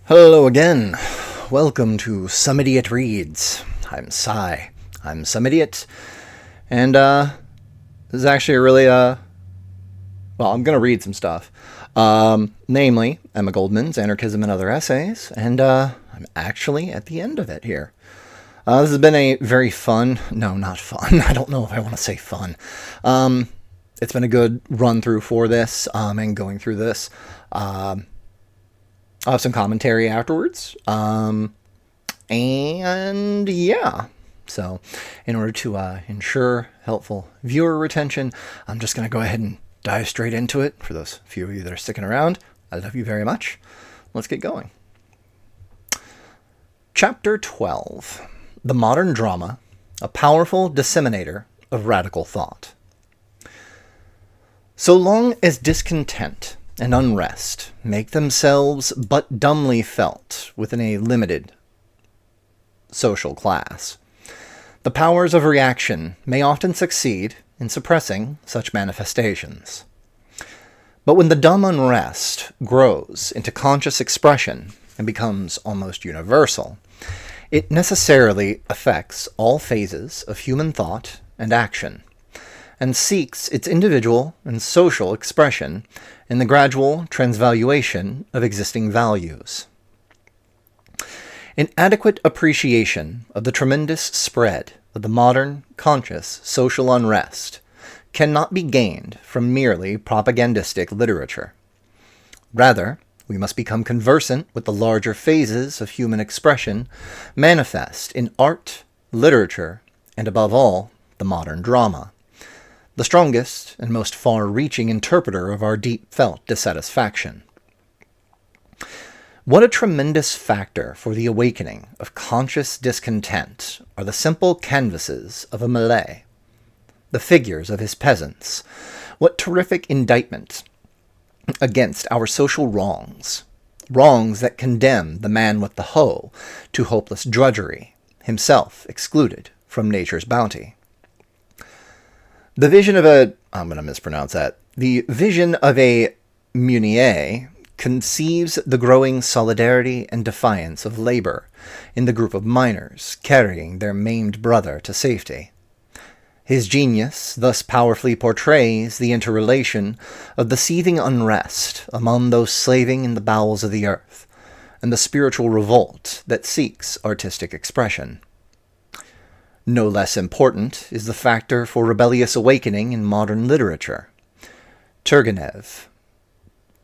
Hello again. Welcome to Some Idiot Reads. I'm Cy. I'm Some Idiot. And, this is actually a really, I'm gonna read some stuff. Namely, Emma Goldman's Anarchism and Other Essays, and, I'm actually at the end of it here. This has been a very fun, no, not fun, I don't know if I want to say fun. It's been a good run-through for this, and going through this. I'll have some commentary afterwards. And yeah. So in order to ensure helpful viewer retention, I'm just going to go ahead and dive straight into it. For those few of you that are sticking around, I love you very much. Let's get going. Chapter 12. The Modern Drama, a Powerful Disseminator of Radical Thought. So long as discontent and unrest make themselves but dumbly felt within a limited social class, the powers of reaction may often succeed in suppressing such manifestations. But when the dumb unrest grows into conscious expression and becomes almost universal, it necessarily affects all phases of human thought and action, and seeks its individual and social expression in the gradual transvaluation of existing values. An adequate appreciation of the tremendous spread of the modern, conscious social unrest cannot be gained from merely propagandistic literature. Rather, we must become conversant with the larger phases of human expression manifest in art, literature, and above all, the modern drama, the strongest and most far-reaching interpreter of our deep-felt dissatisfaction. What a tremendous factor for the awakening of conscious discontent are the simple canvases of a Malay, the figures of his peasants. What terrific indictment against our social wrongs, wrongs that condemn the man with the hoe to hopeless drudgery, himself excluded from nature's bounty. The vision of a Meunier conceives the growing solidarity and defiance of labor in the group of miners carrying their maimed brother to safety. His genius thus powerfully portrays the interrelation of the seething unrest among those slaving in the bowels of the earth, and the spiritual revolt that seeks artistic expression. No less important is the factor for rebellious awakening in modern literature. Turgenev.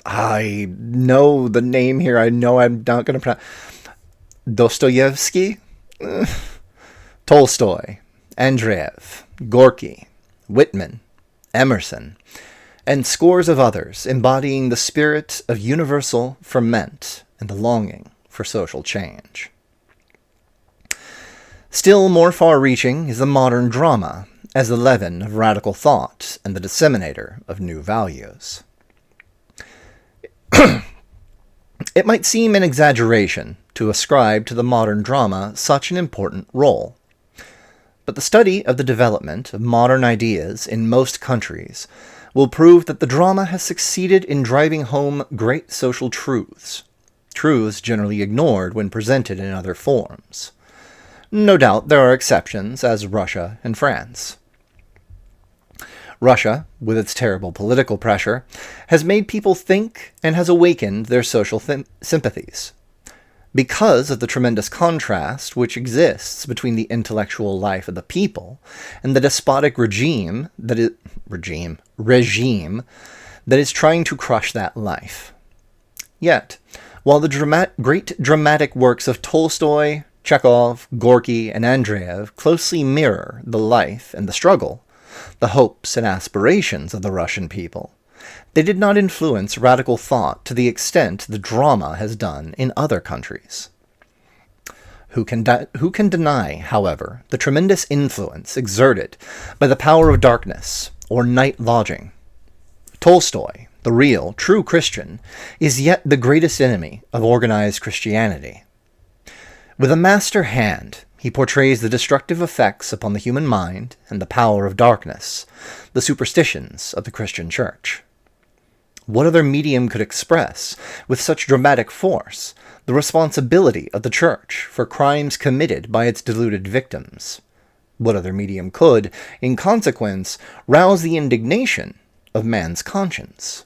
I know the name here. I know I'm not going to pronounce. Dostoevsky? Tolstoy, Andreev, Gorky, Whitman, Emerson, and scores of others embodying the spirit of universal ferment and the longing for social change. Still more far-reaching is the modern drama, as the leaven of radical thought and the disseminator of new values. It might seem an exaggeration to ascribe to the modern drama such an important role, but the study of the development of modern ideas in most countries will prove that the drama has succeeded in driving home great social truths, truths generally ignored when presented in other forms. No doubt there are exceptions, as Russia and France. Russia, with its terrible political pressure, has made people think and has awakened their social sympathies. Because of the tremendous contrast which exists between the intellectual life of the people and the despotic regime that is trying to crush that life. Yet, while the great dramatic works of Tolstoy, Chekhov, Gorky, and Andreev closely mirror the life and the struggle, the hopes and aspirations of the Russian people, they did not influence radical thought to the extent the drama has done in other countries. Who can deny, however, the tremendous influence exerted by the power of darkness or night lodging? Tolstoy, the real, true Christian, is yet the greatest enemy of organized Christianity. With a master hand, he portrays the destructive effects upon the human mind and the power of darkness, the superstitions of the Christian Church. What other medium could express, with such dramatic force, the responsibility of the Church for crimes committed by its deluded victims? What other medium could, in consequence, rouse the indignation of man's conscience?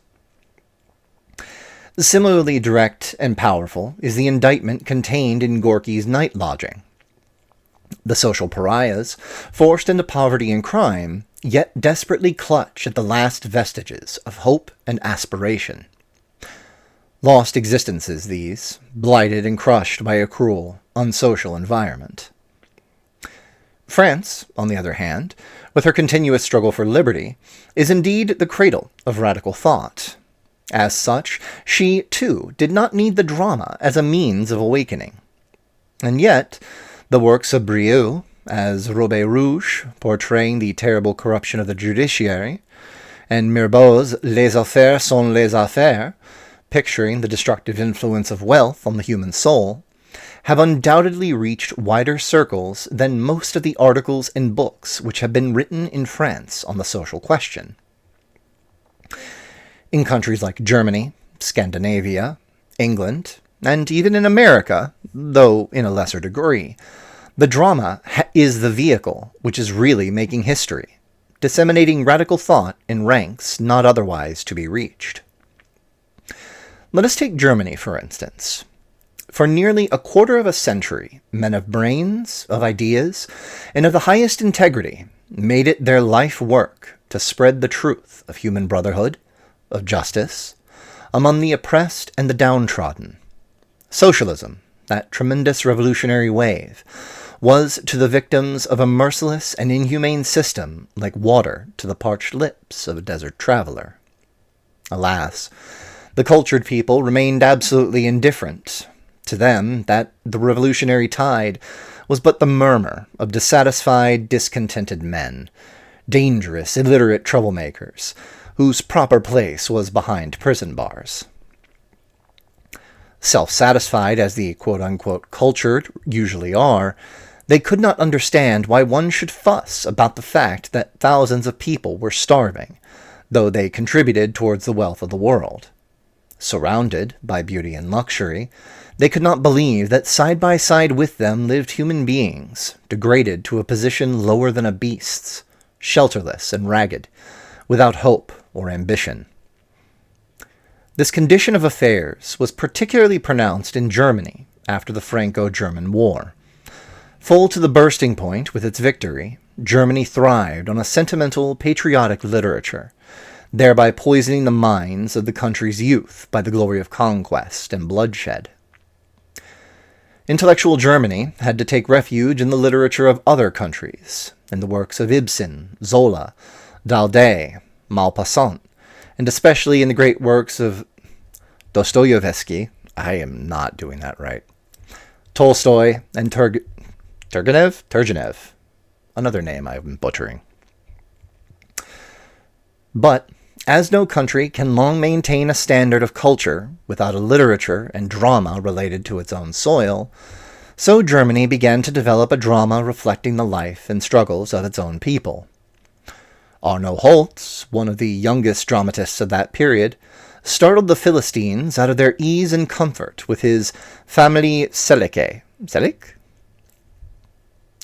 Similarly direct and powerful is the indictment contained in Gorky's Night Lodging. The social pariahs, forced into poverty and crime, yet desperately clutch at the last vestiges of hope and aspiration. Lost existences, these, blighted and crushed by a cruel, unsocial environment. France, on the other hand, with her continuous struggle for liberty, is indeed the cradle of radical thought. As such, she, too, did not need the drama as a means of awakening. And yet, the works of Brieux, as Robert Rouge, portraying the terrible corruption of the judiciary, and Mirbeau's Les Affaires sont les affaires, picturing the destructive influence of wealth on the human soul, have undoubtedly reached wider circles than most of the articles and books which have been written in France on the social question. In countries like Germany, Scandinavia, England, and even in America, though in a lesser degree, the drama is the vehicle which is really making history, disseminating radical thought in ranks not otherwise to be reached. Let us take Germany, for instance. For nearly a quarter of a century, men of brains, of ideas, and of the highest integrity made it their life work to spread the truth of human brotherhood, of justice, among the oppressed and the downtrodden. Socialism, that tremendous revolutionary wave, was to the victims of a merciless and inhumane system like water to the parched lips of a desert traveler. Alas, the cultured people remained absolutely indifferent. To them, that the revolutionary tide was but the murmur of dissatisfied, discontented men, dangerous, illiterate troublemakers, whose proper place was behind prison bars. Self-satisfied as the quote-unquote cultured usually are, they could not understand why one should fuss about the fact that thousands of people were starving, though they contributed towards the wealth of the world. Surrounded by beauty and luxury, they could not believe that side by side with them lived human beings, degraded to a position lower than a beast's, shelterless and ragged, without hope or ambition. This condition of affairs was particularly pronounced in Germany after the Franco-German War. Full to the bursting point with its victory, Germany thrived on a sentimental, patriotic literature, thereby poisoning the minds of the country's youth by the glory of conquest and bloodshed. Intellectual Germany had to take refuge in the literature of other countries, in the works of Ibsen, Zola, Daudet, Maupassant, and especially in the great works of Dostoevsky, I am not doing that right, Tolstoy, and Turgenev, another name I'm butchering. But, as no country can long maintain a standard of culture without a literature and drama related to its own soil, so Germany began to develop a drama reflecting the life and struggles of its own people. Arno Holz, one of the youngest dramatists of that period, startled the Philistines out of their ease and comfort with his Family Seleke. Selig?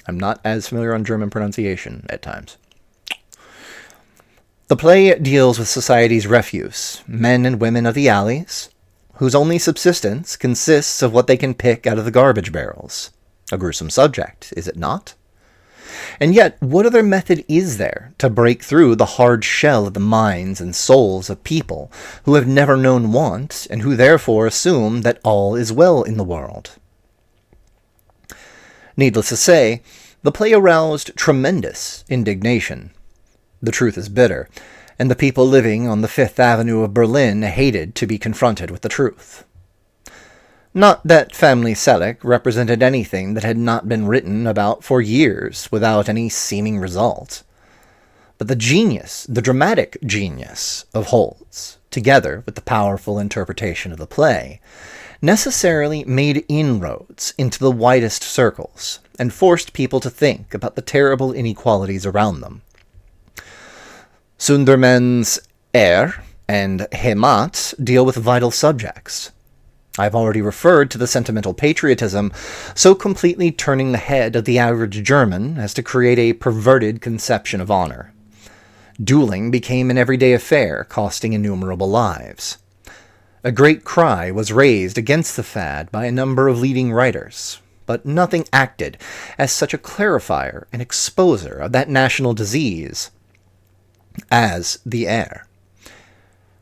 I'm not as familiar on German pronunciation at times. The play deals with society's refuse, men and women of the alleys, whose only subsistence consists of what they can pick out of the garbage barrels. A gruesome subject, is it not? And yet, what other method is there to break through the hard shell of the minds and souls of people who have never known want, and who therefore assume that all is well in the world? Needless to say, the play aroused tremendous indignation. The truth is bitter, and the people living on the Fifth Avenue of Berlin hated to be confronted with the truth. Not that Family Selek represented anything that had not been written about for years without any seeming result. But the genius, the dramatic genius of Holz, together with the powerful interpretation of the play, necessarily made inroads into the widest circles and forced people to think about the terrible inequalities around them. Sundermann's and Heimat deal with vital subjects. I've already referred to the sentimental patriotism so completely turning the head of the average German as to create a perverted conception of honor. Dueling became an everyday affair, costing innumerable lives. A great cry was raised against the fad by a number of leading writers, but nothing acted as such a clarifier and exposer of that national disease as the air.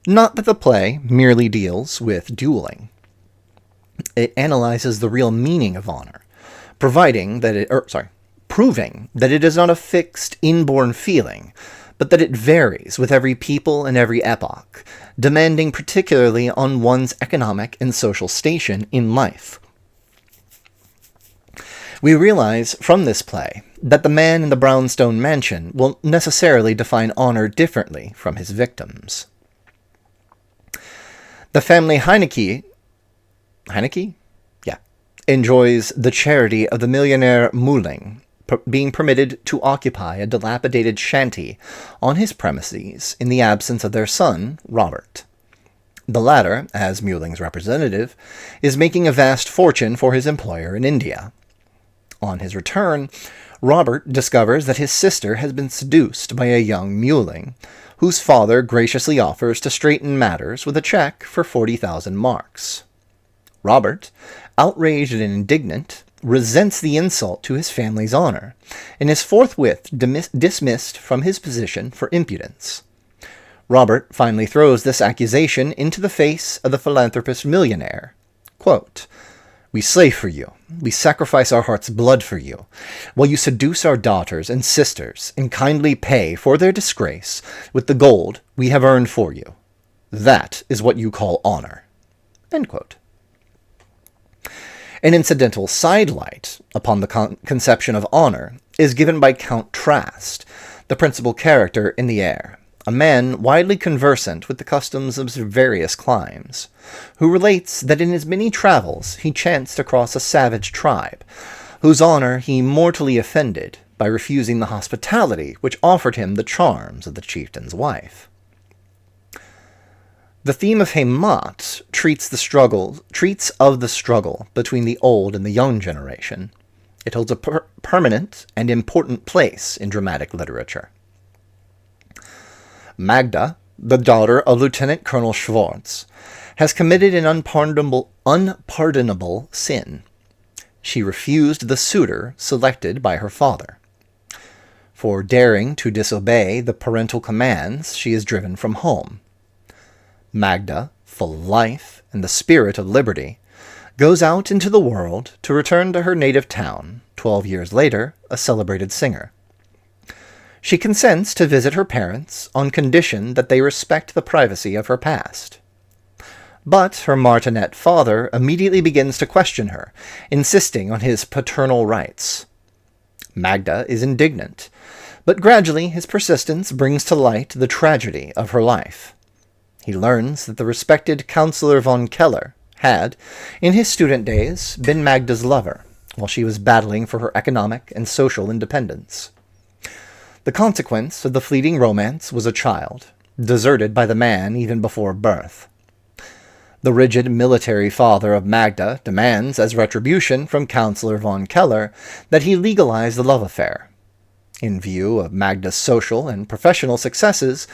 Not that the play merely deals with dueling. It analyzes the real meaning of honor, proving that it is not a fixed, inborn feeling, but that it varies with every people and every epoch, demanding particularly on one's economic and social station in life. We realize from this play that the man in the brownstone mansion will necessarily define honor differently from his victims. The family Heineke enjoys the charity of the millionaire Muhling, being permitted to occupy a dilapidated shanty on his premises in the absence of their son, Robert. The latter, as Muhling's representative, is making a vast fortune for his employer in India. On his return, Robert discovers that his sister has been seduced by a young Muhling, whose father graciously offers to straighten matters with a check for 40,000 marks. Robert, outraged and indignant, resents the insult to his family's honor, and is forthwith dismissed from his position for impudence. Robert finally throws this accusation into the face of the philanthropist millionaire. Quote, "We slave for you, we sacrifice our heart's blood for you, while you seduce our daughters and sisters and kindly pay for their disgrace with the gold we have earned for you. That is what you call honor." End quote. An incidental sidelight upon the conception of honor is given by Count Trast, the principal character in the air, a man widely conversant with the customs of various climes, who relates that in his many travels he chanced across a savage tribe, whose honor he mortally offended by refusing the hospitality which offered him the charms of the chieftain's wife. The theme of Heimat treats of the struggle between the old and the young generation. It holds a permanent and important place in dramatic literature. Magda, the daughter of Lieutenant Colonel Schwartz, has committed an unpardonable sin. She refused the suitor selected by her father. For daring to disobey the parental commands, she is driven from home. Magda, full of life and the spirit of liberty, goes out into the world to return to her native town, 12 years later, a celebrated singer. She consents to visit her parents on condition that they respect the privacy of her past. But her martinet father immediately begins to question her, insisting on his paternal rights. Magda is indignant, but gradually his persistence brings to light the tragedy of her life. He learns that the respected Councillor von Keller had, in his student days, been Magda's lover, while she was battling for her economic and social independence. The consequence of the fleeting romance was a child, deserted by the man even before birth. The rigid military father of Magda demands as retribution from Councillor von Keller that he legalize the love affair. In view of Magda's social and professional successes,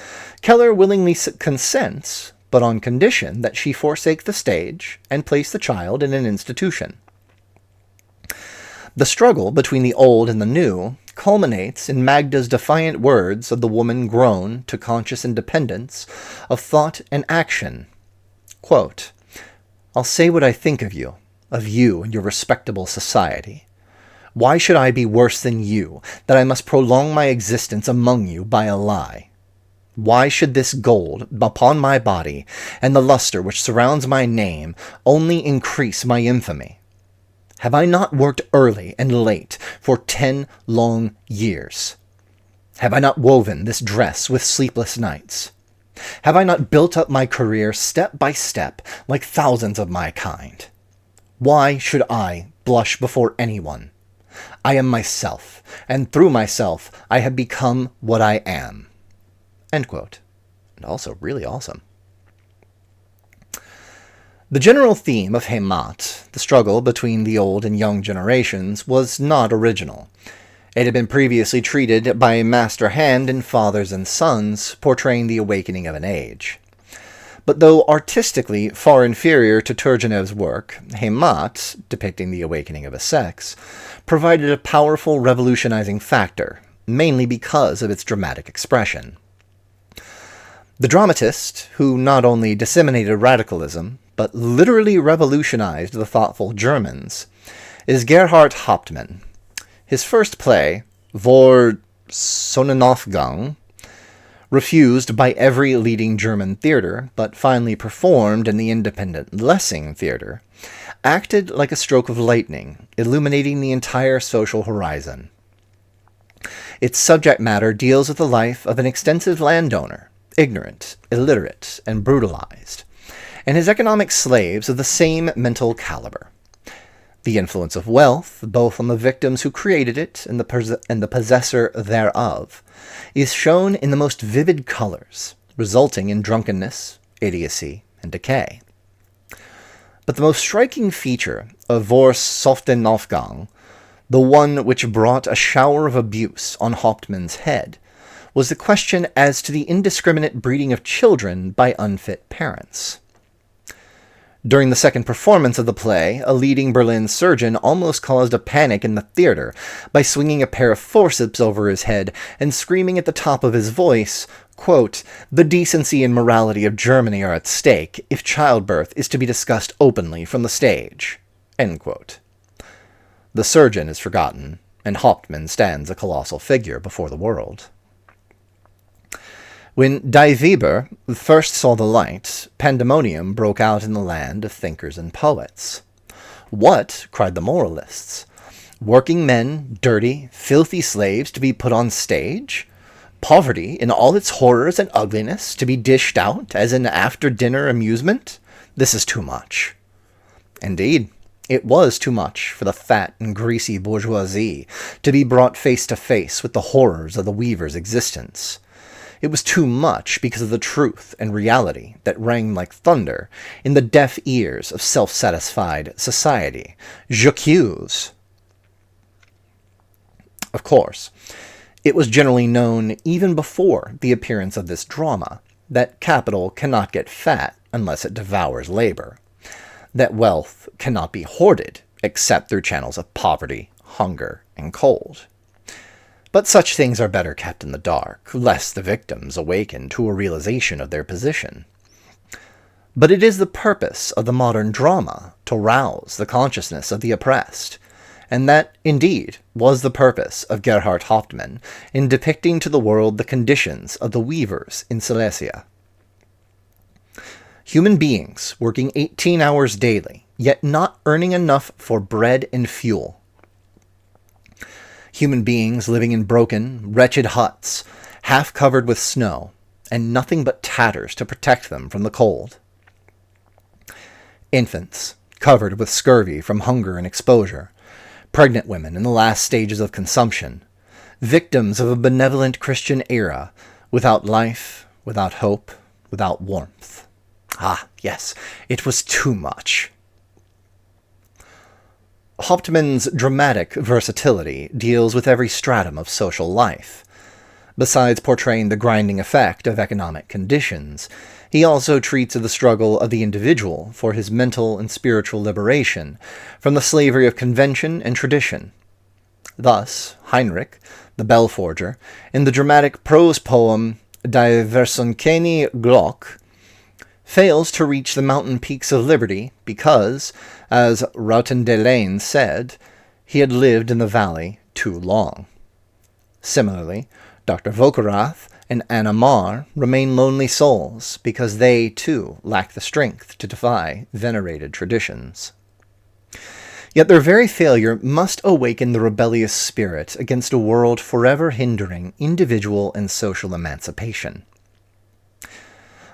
Keller willingly consents, but on condition that she forsake the stage and place the child in an institution. The struggle between the old and the new culminates in Magda's defiant words of the woman grown to conscious independence of thought and action. Quote, "I'll say what I think of you and your respectable society. Why should I be worse than you, that I must prolong my existence among you by a lie? Why should this gold upon my body, and the luster which surrounds my name, only increase my infamy? Have I not worked early and late for 10 long years? Have I not woven this dress with sleepless nights? Have I not built up my career step by step, like thousands of my kind? Why should I blush before anyone? I am myself, and through myself I have become what I am." End quote. And also really awesome. The general theme of Heimat, the struggle between the old and young generations, was not original. It had been previously treated by a master hand in Fathers and Sons, portraying the awakening of an age. But though artistically far inferior to Turgenev's work, Heimat, depicting the awakening of a sex, provided a powerful revolutionizing factor, mainly because of its dramatic expression. The dramatist, who not only disseminated radicalism, but literally revolutionized the thoughtful Germans, is Gerhard Hauptmann. His first play, Vor Sonnenaufgang, refused by every leading German theater, but finally performed in the independent Lessing Theater, acted like a stroke of lightning, illuminating the entire social horizon. Its subject matter deals with the life of an extensive landowner, ignorant, illiterate, and brutalized, and his economic slaves of the same mental caliber. The influence of wealth, both on the victims who created it and the possessor thereof, is shown in the most vivid colors, resulting in drunkenness, idiocy, and decay. But the most striking feature of Vor Sonnenaufgang, the one which brought a shower of abuse on Hauptmann's head, was the question as to the indiscriminate breeding of children by unfit parents. During the second performance of the play, a leading Berlin surgeon almost caused a panic in the theater by swinging a pair of forceps over his head and screaming at the top of his voice, quote, "The decency and morality of Germany are at stake if childbirth is to be discussed openly from the stage." End quote. The surgeon is forgotten, and Hauptmann stands a colossal figure before the world. When Die Weber first saw the light, pandemonium broke out in the land of thinkers and poets. What, cried the moralists, working men, dirty, filthy slaves to be put on stage? Poverty, in all its horrors and ugliness, to be dished out as an after-dinner amusement? This is too much. Indeed, it was too much for the fat and greasy bourgeoisie to be brought face to face with the horrors of the weaver's existence. It was too much because of the truth and reality that rang like thunder in the deaf ears of self-satisfied society. J'accuse. Of course, it was generally known even before the appearance of this drama that capital cannot get fat unless it devours labor, that wealth cannot be hoarded except through channels of poverty, hunger, and cold. But such things are better kept in the dark, lest the victims awaken to a realization of their position. But it is the purpose of the modern drama to rouse the consciousness of the oppressed, and that, indeed, was the purpose of Gerhard Hauptmann in depicting to the world the conditions of the weavers in Silesia. Human beings working 18 hours daily, yet not earning enough for bread and fuel. Human beings living in broken, wretched huts, half covered with snow, and nothing but tatters to protect them from the cold. Infants, covered with scurvy from hunger and exposure, pregnant women in the last stages of consumption, victims of a benevolent Christian era, without life, without hope, without warmth. Ah, yes, it was too much. Hauptmann's dramatic versatility deals with every stratum of social life. Besides portraying the grinding effect of economic conditions, he also treats of the struggle of the individual for his mental and spiritual liberation from the slavery of convention and tradition. Thus, Heinrich, the bell forger, in the dramatic prose poem Die Versunkene Glock, fails to reach the mountain peaks of liberty because, as Routendelaine said, he had lived in the valley too long. Similarly, Dr. Vokerath and Anna Maar remain lonely souls because they, too, lack the strength to defy venerated traditions. Yet their very failure must awaken the rebellious spirit against a world forever hindering individual and social emancipation.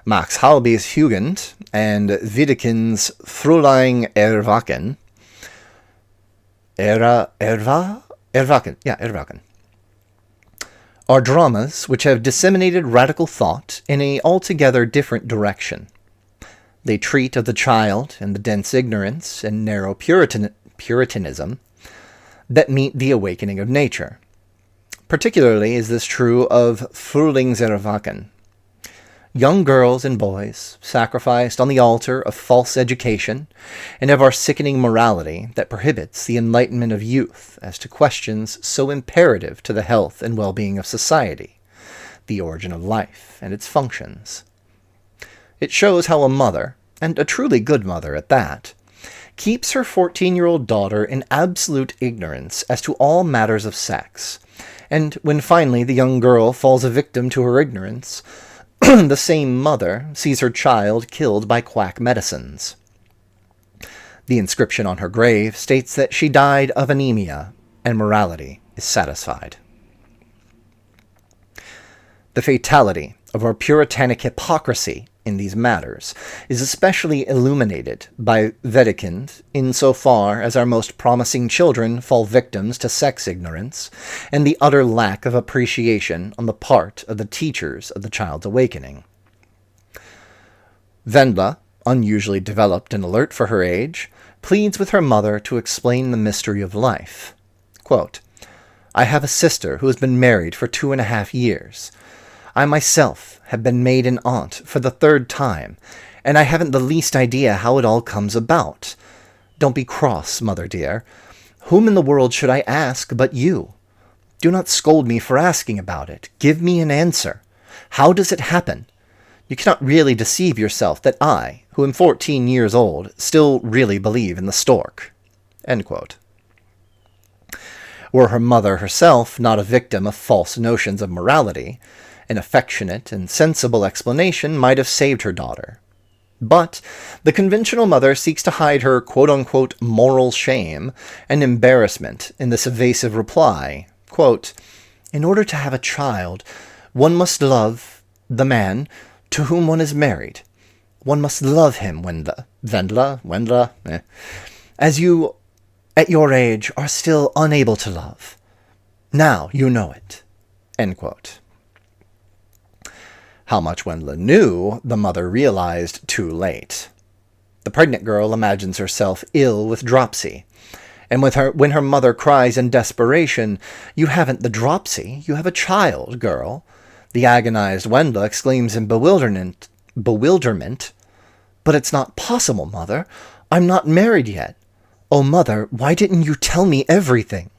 Max Halby's Jugend and Wiedekind's Frühling Erwachen are dramas which have disseminated radical thought in an altogether different direction. They treat of the child and the dense ignorance and narrow Puritanism that meet the awakening of nature. Particularly is this true of Frühlingserwachen, young girls and boys sacrificed on the altar of false education and of our sickening morality that prohibits the enlightenment of youth as to questions so imperative to the health and well-being of society, the origin of life and its functions. It shows how a mother, and a truly good mother at that, keeps her 14-year-old daughter in absolute ignorance as to all matters of sex, and when finally the young girl falls a victim to her ignorance, the same mother sees her child killed by quack medicines. The inscription on her grave states that she died of anemia, and morality is satisfied. The fatality of our puritanic hypocrisy in these matters is especially illuminated by Wedekind insofar as our most promising children fall victims to sex ignorance and the utter lack of appreciation on the part of the teachers of the child's awakening. Wendla, unusually developed and alert for her age, pleads with her mother to explain the mystery of life. Quote, "I have a sister who has been married for 2.5 years. I myself have been made an aunt for the 3rd time, and I haven't the least idea how it all comes about. Don't be cross, mother dear. Whom in the world should I ask but you? Do not scold me for asking about it. Give me an answer. How does it happen? You cannot really deceive yourself that I, who am 14 years old, still really believe in the stork." End quote. Were her mother herself not a victim of false notions of morality, an affectionate and sensible explanation might have saved her daughter. But the conventional mother seeks to hide her quote-unquote moral shame and embarrassment in this evasive reply, quote, "In order to have a child, one must love the man to whom one is married. One must love him, Wendla, as you, at your age, are still unable to love. Now you know it." End quote. How much Wendla knew, the mother realized too late. The pregnant girl imagines herself ill with dropsy, and when her mother cries in desperation, "You haven't the dropsy, you have a child, girl," the agonized Wendla exclaims in bewilderment, "But it's not possible, mother. I'm not married yet. Oh, mother, why didn't you tell me everything?"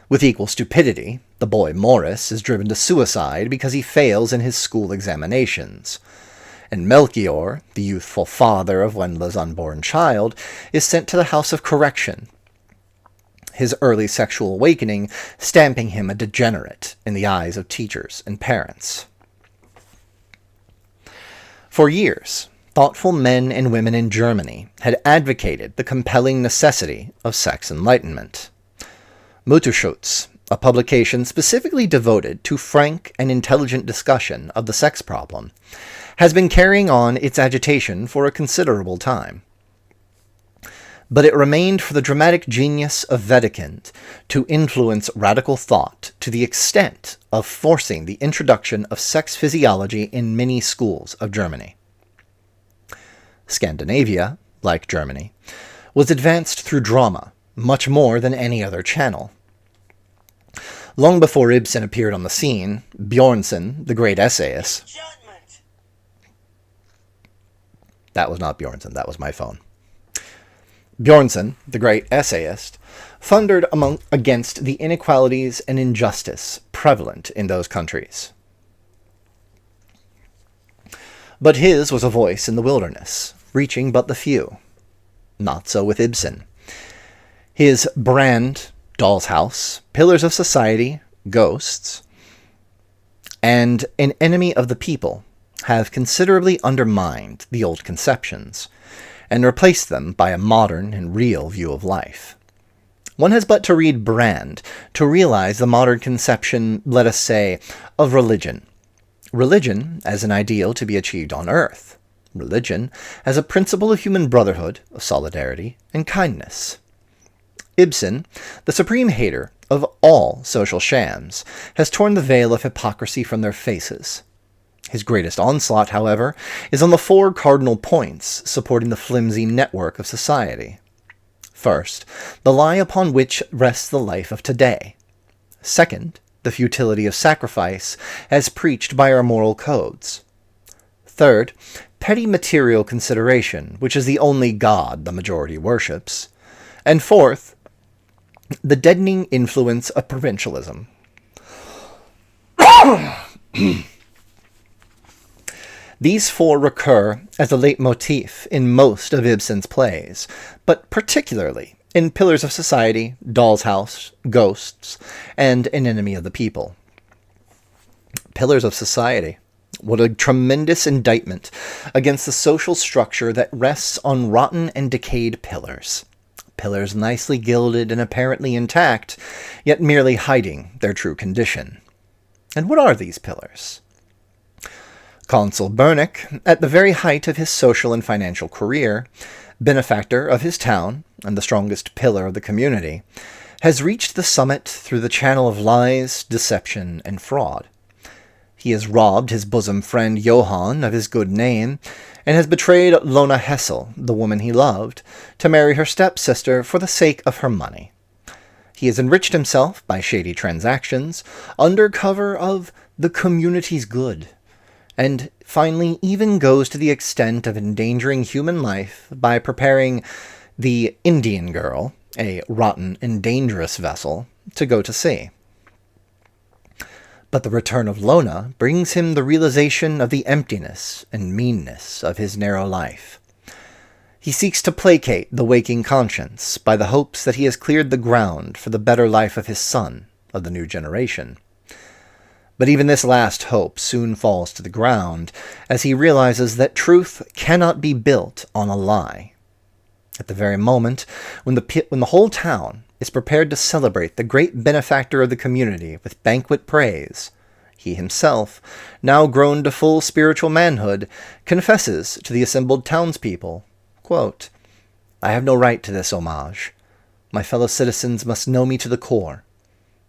With equal stupidity, the boy Morris is driven to suicide because he fails in his school examinations, and Melchior, the youthful father of Wendla's unborn child, is sent to the house of correction, his early sexual awakening stamping him a degenerate in the eyes of teachers and parents. For years, thoughtful men and women in Germany had advocated the compelling necessity of sex enlightenment. Mutterschutz, a publication specifically devoted to frank and intelligent discussion of the sex problem, has been carrying on its agitation for a considerable time. But it remained for the dramatic genius of Wedekind to influence radical thought to the extent of forcing the introduction of sex physiology in many schools of Germany. Scandinavia, like Germany, was advanced through drama much more than any other channel. Long before Ibsen appeared on the scene, Bjornson, the great essayist... That was not Bjornson, that was my phone. Bjornson, the great essayist, thundered against the inequalities and injustice prevalent in those countries. But his was a voice in the wilderness, reaching but the few. Not so with Ibsen. His Brand, Doll's House, Pillars of Society, Ghosts, and An Enemy of the People have considerably undermined the old conceptions, and replaced them by a modern and real view of life. One has but to read Brand to realize the modern conception, let us say, of religion. Religion as an ideal to be achieved on earth. Religion as a principle of human brotherhood, of solidarity, and kindness. Ibsen, the supreme hater of all social shams, has torn the veil of hypocrisy from their faces. His greatest onslaught, however, is on the four cardinal points supporting the flimsy network of society. First, the lie upon which rests the life of today. Second, the futility of sacrifice as preached by our moral codes. Third, petty material consideration, which is the only God the majority worships. And fourth, the deadening influence of provincialism. These four recur as a leitmotif in most of Ibsen's plays, but particularly in Pillars of Society, Doll's House, Ghosts, and An Enemy of the People. Pillars of Society. What a tremendous indictment against the social structure that rests on rotten and decayed pillars. Pillars nicely gilded and apparently intact, yet merely hiding their true condition. And what are these pillars? Consul Bernick, at the very height of his social and financial career, benefactor of his town and the strongest pillar of the community, has reached the summit through the channel of lies, deception, and fraud. He has robbed his bosom friend Johann of his good name, and has betrayed Lona Hessel, the woman he loved, to marry her stepsister for the sake of her money. He has enriched himself by shady transactions, under cover of the community's good, and finally even goes to the extent of endangering human life by preparing the Indian girl, a rotten and dangerous vessel, to go to sea. But the return of Lona brings him the realization of the emptiness and meanness of his narrow life. He seeks to placate the waking conscience by the hopes that he has cleared the ground for the better life of his son, of the new generation. But even this last hope soon falls to the ground, as he realizes that truth cannot be built on a lie. At the very moment when the whole town is prepared to celebrate the great benefactor of the community with banquet praise, he himself, now grown to full spiritual manhood, confesses to the assembled townspeople, quote, "I have no right to this homage. My fellow citizens must know me to the core.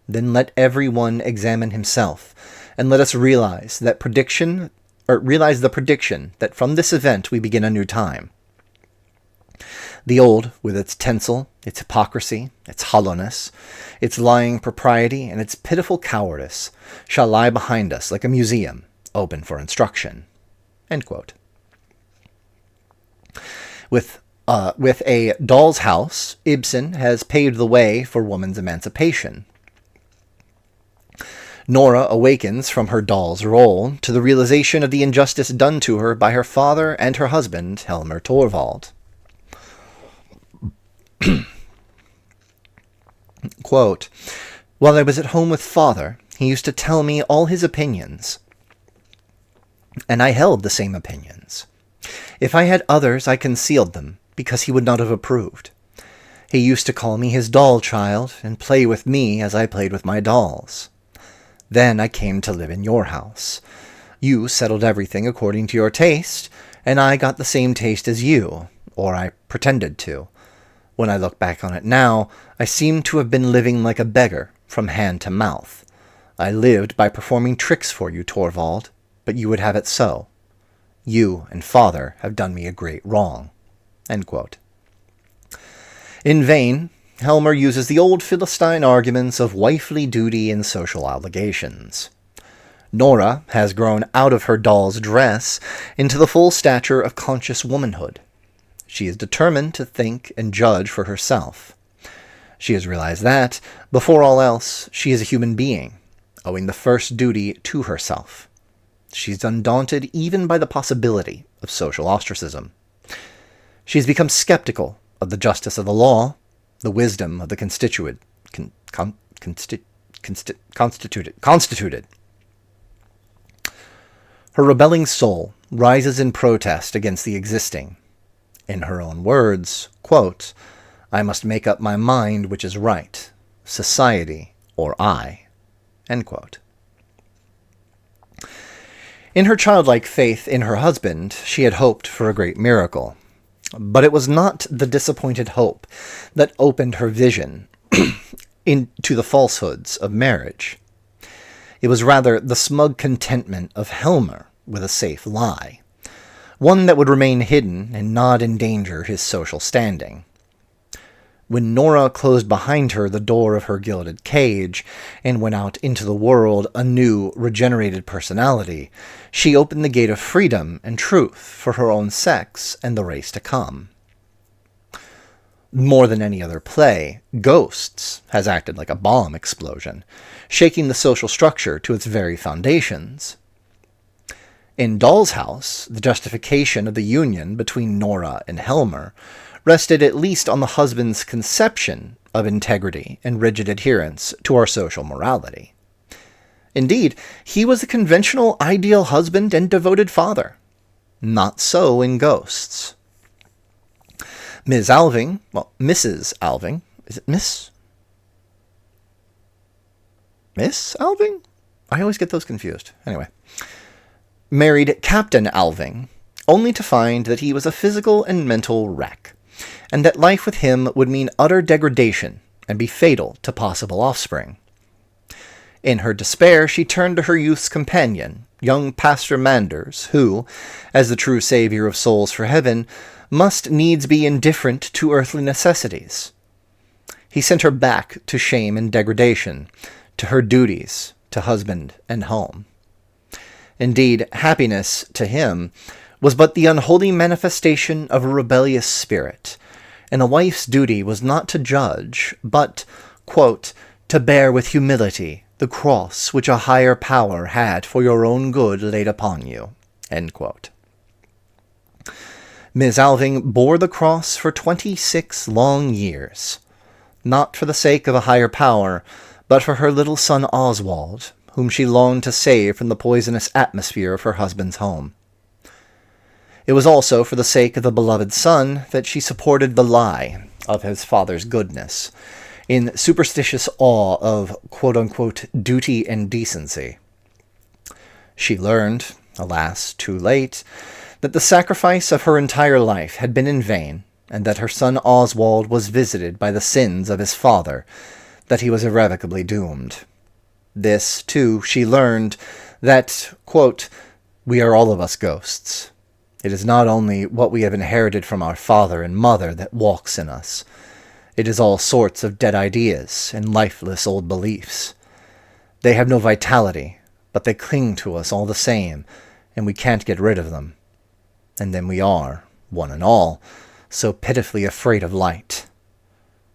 Then let every one examine himself, and let us realize the prediction that from this event we begin a new time. The old, with its tinsel, its hypocrisy, its hollowness, its lying propriety, and its pitiful cowardice, shall lie behind us like a museum, open for instruction." End quote. With A Doll's House, Ibsen has paved the way for woman's emancipation. Nora awakens from her doll's role to the realization of the injustice done to her by her father and her husband, Helmer Torvald. Quote, "While I was at home with father, he used to tell me all his opinions, and I held the same opinions. If I had others, I concealed them, because he would not have approved. He used to call me his doll child, and play with me as I played with my dolls. Then I came to live in your house. You settled everything according to your taste, and I got the same taste as you, or I pretended to. When I look back on it now, I seem to have been living like a beggar, from hand to mouth. I lived by performing tricks for you, Torvald, but you would have it so. You and father have done me a great wrong." End quote. In vain, Helmer uses the old Philistine arguments of wifely duty and social obligations. Nora has grown out of her doll's dress into the full stature of conscious womanhood. She is determined to think and judge for herself. She has realized that, before all else, she is a human being, owing the first duty to herself. She is undaunted even by the possibility of social ostracism. She has become skeptical of the justice of the law, the wisdom of the constituted. Her rebelling soul rises in protest against the existing. In her own words, quote, "I must make up my mind which is right, society or I." End quote. In her childlike faith in her husband, she had hoped for a great miracle. But it was not the disappointed hope that opened her vision into the falsehoods of marriage. It was rather the smug contentment of Helmer with a safe lie, one that would remain hidden and not endanger his social standing. When Nora closed behind her the door of her gilded cage and went out into the world a new, regenerated personality, she opened the gate of freedom and truth for her own sex and the race to come. More than any other play, Ghosts has acted like a bomb explosion, shaking the social structure to its very foundations. In Doll's House, the justification of the union between Nora and Helmer rested at least on the husband's conception of integrity and rigid adherence to our social morality. Indeed, he was the conventional ideal husband and devoted father. Not so in Ghosts. Mrs. Alving, is it Miss? Miss Alving? I always get those confused. Anyway. Married Captain Alving, only to find that he was a physical and mental wreck, and that life with him would mean utter degradation and be fatal to possible offspring. In her despair, she turned to her youth's companion, young Pastor Manders, who, as the true savior of souls for heaven, must needs be indifferent to earthly necessities. He sent her back to shame and degradation, to her duties, to husband and home. Indeed, happiness, to him, was but the unholy manifestation of a rebellious spirit, and a wife's duty was not to judge, but, quote, to bear with humility the cross which a higher power had for your own good laid upon you, end quote. Ms. Alving bore the cross for 26 long years, not for the sake of a higher power, but for her little son Oswald, whom she longed to save from the poisonous atmosphere of her husband's home. It was also for the sake of the beloved son that she supported the lie of his father's goodness, in superstitious awe of quote-unquote duty and decency. She learned, alas, too late, that the sacrifice of her entire life had been in vain, and that her son Oswald was visited by the sins of his father, that he was irrevocably doomed. This, too, she learned, that, quote, we are all of us ghosts. It is not only what we have inherited from our father and mother that walks in us. It is all sorts of dead ideas and lifeless old beliefs. They have no vitality, but they cling to us all the same, and we can't get rid of them. And then we are, one and all, so pitifully afraid of light.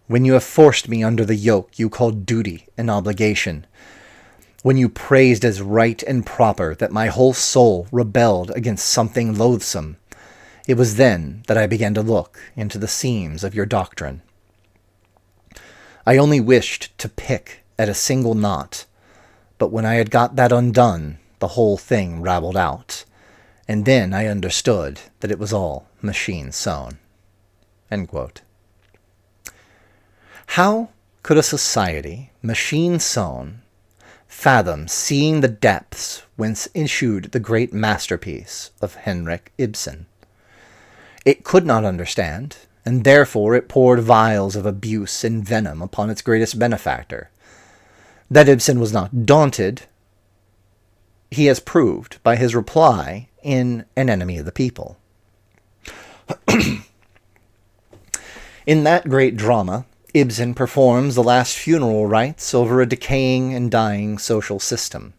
When you have forced me under the yoke you call duty and obligation, when you praised as right and proper that my whole soul rebelled against something loathsome, it was then that I began to look into the seams of your doctrine. I only wished to pick at a single knot, but when I had got that undone, the whole thing raveled out, and then I understood that it was all machine-sewn. End quote. How could a society, machine-sewn, fathom seeing the depths whence issued the great masterpiece of Henrik Ibsen? It could not understand, and therefore it poured vials of abuse and venom upon its greatest benefactor. That Ibsen was not daunted, he has proved by his reply in An Enemy of the People. In that great drama, Ibsen performs the last funeral rites over a decaying and dying social system.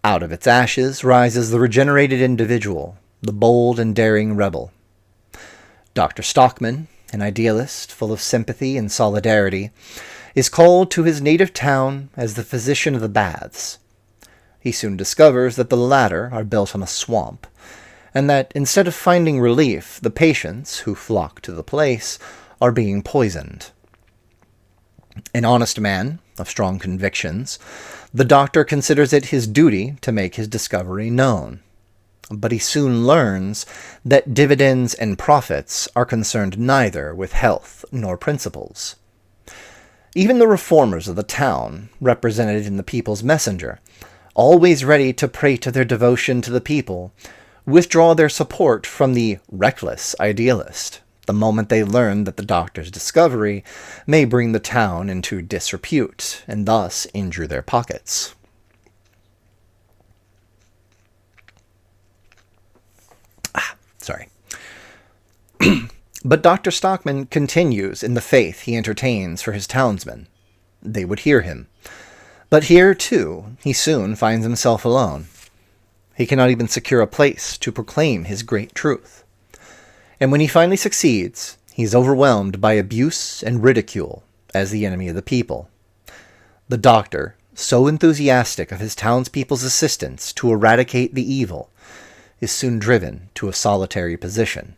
Out of its ashes rises the regenerated individual, the bold and daring rebel. Dr. Stockman, an idealist full of sympathy and solidarity, is called to his native town as the physician of the baths. He soon discovers that the latter are built on a swamp, and that instead of finding relief, the patients who flock to the place are being poisoned. An honest man, of strong convictions, the doctor considers it his duty to make his discovery known. But he soon learns that dividends and profits are concerned neither with health nor principles. Even the reformers of the town, represented in the People's Messenger, always ready to prate of their devotion to the people, withdraw their support from the reckless idealist the moment they learn that the doctor's discovery may bring the town into disrepute and thus injure their pockets. But Dr. Stockman continues in the faith he entertains for his townsmen. They would hear him. But here, too, he soon finds himself alone. He cannot even secure a place to proclaim his great truth. And when he finally succeeds, he is overwhelmed by abuse and ridicule as the enemy of the people. The doctor, so enthusiastic of his townspeople's assistance to eradicate the evil, is soon driven to a solitary position.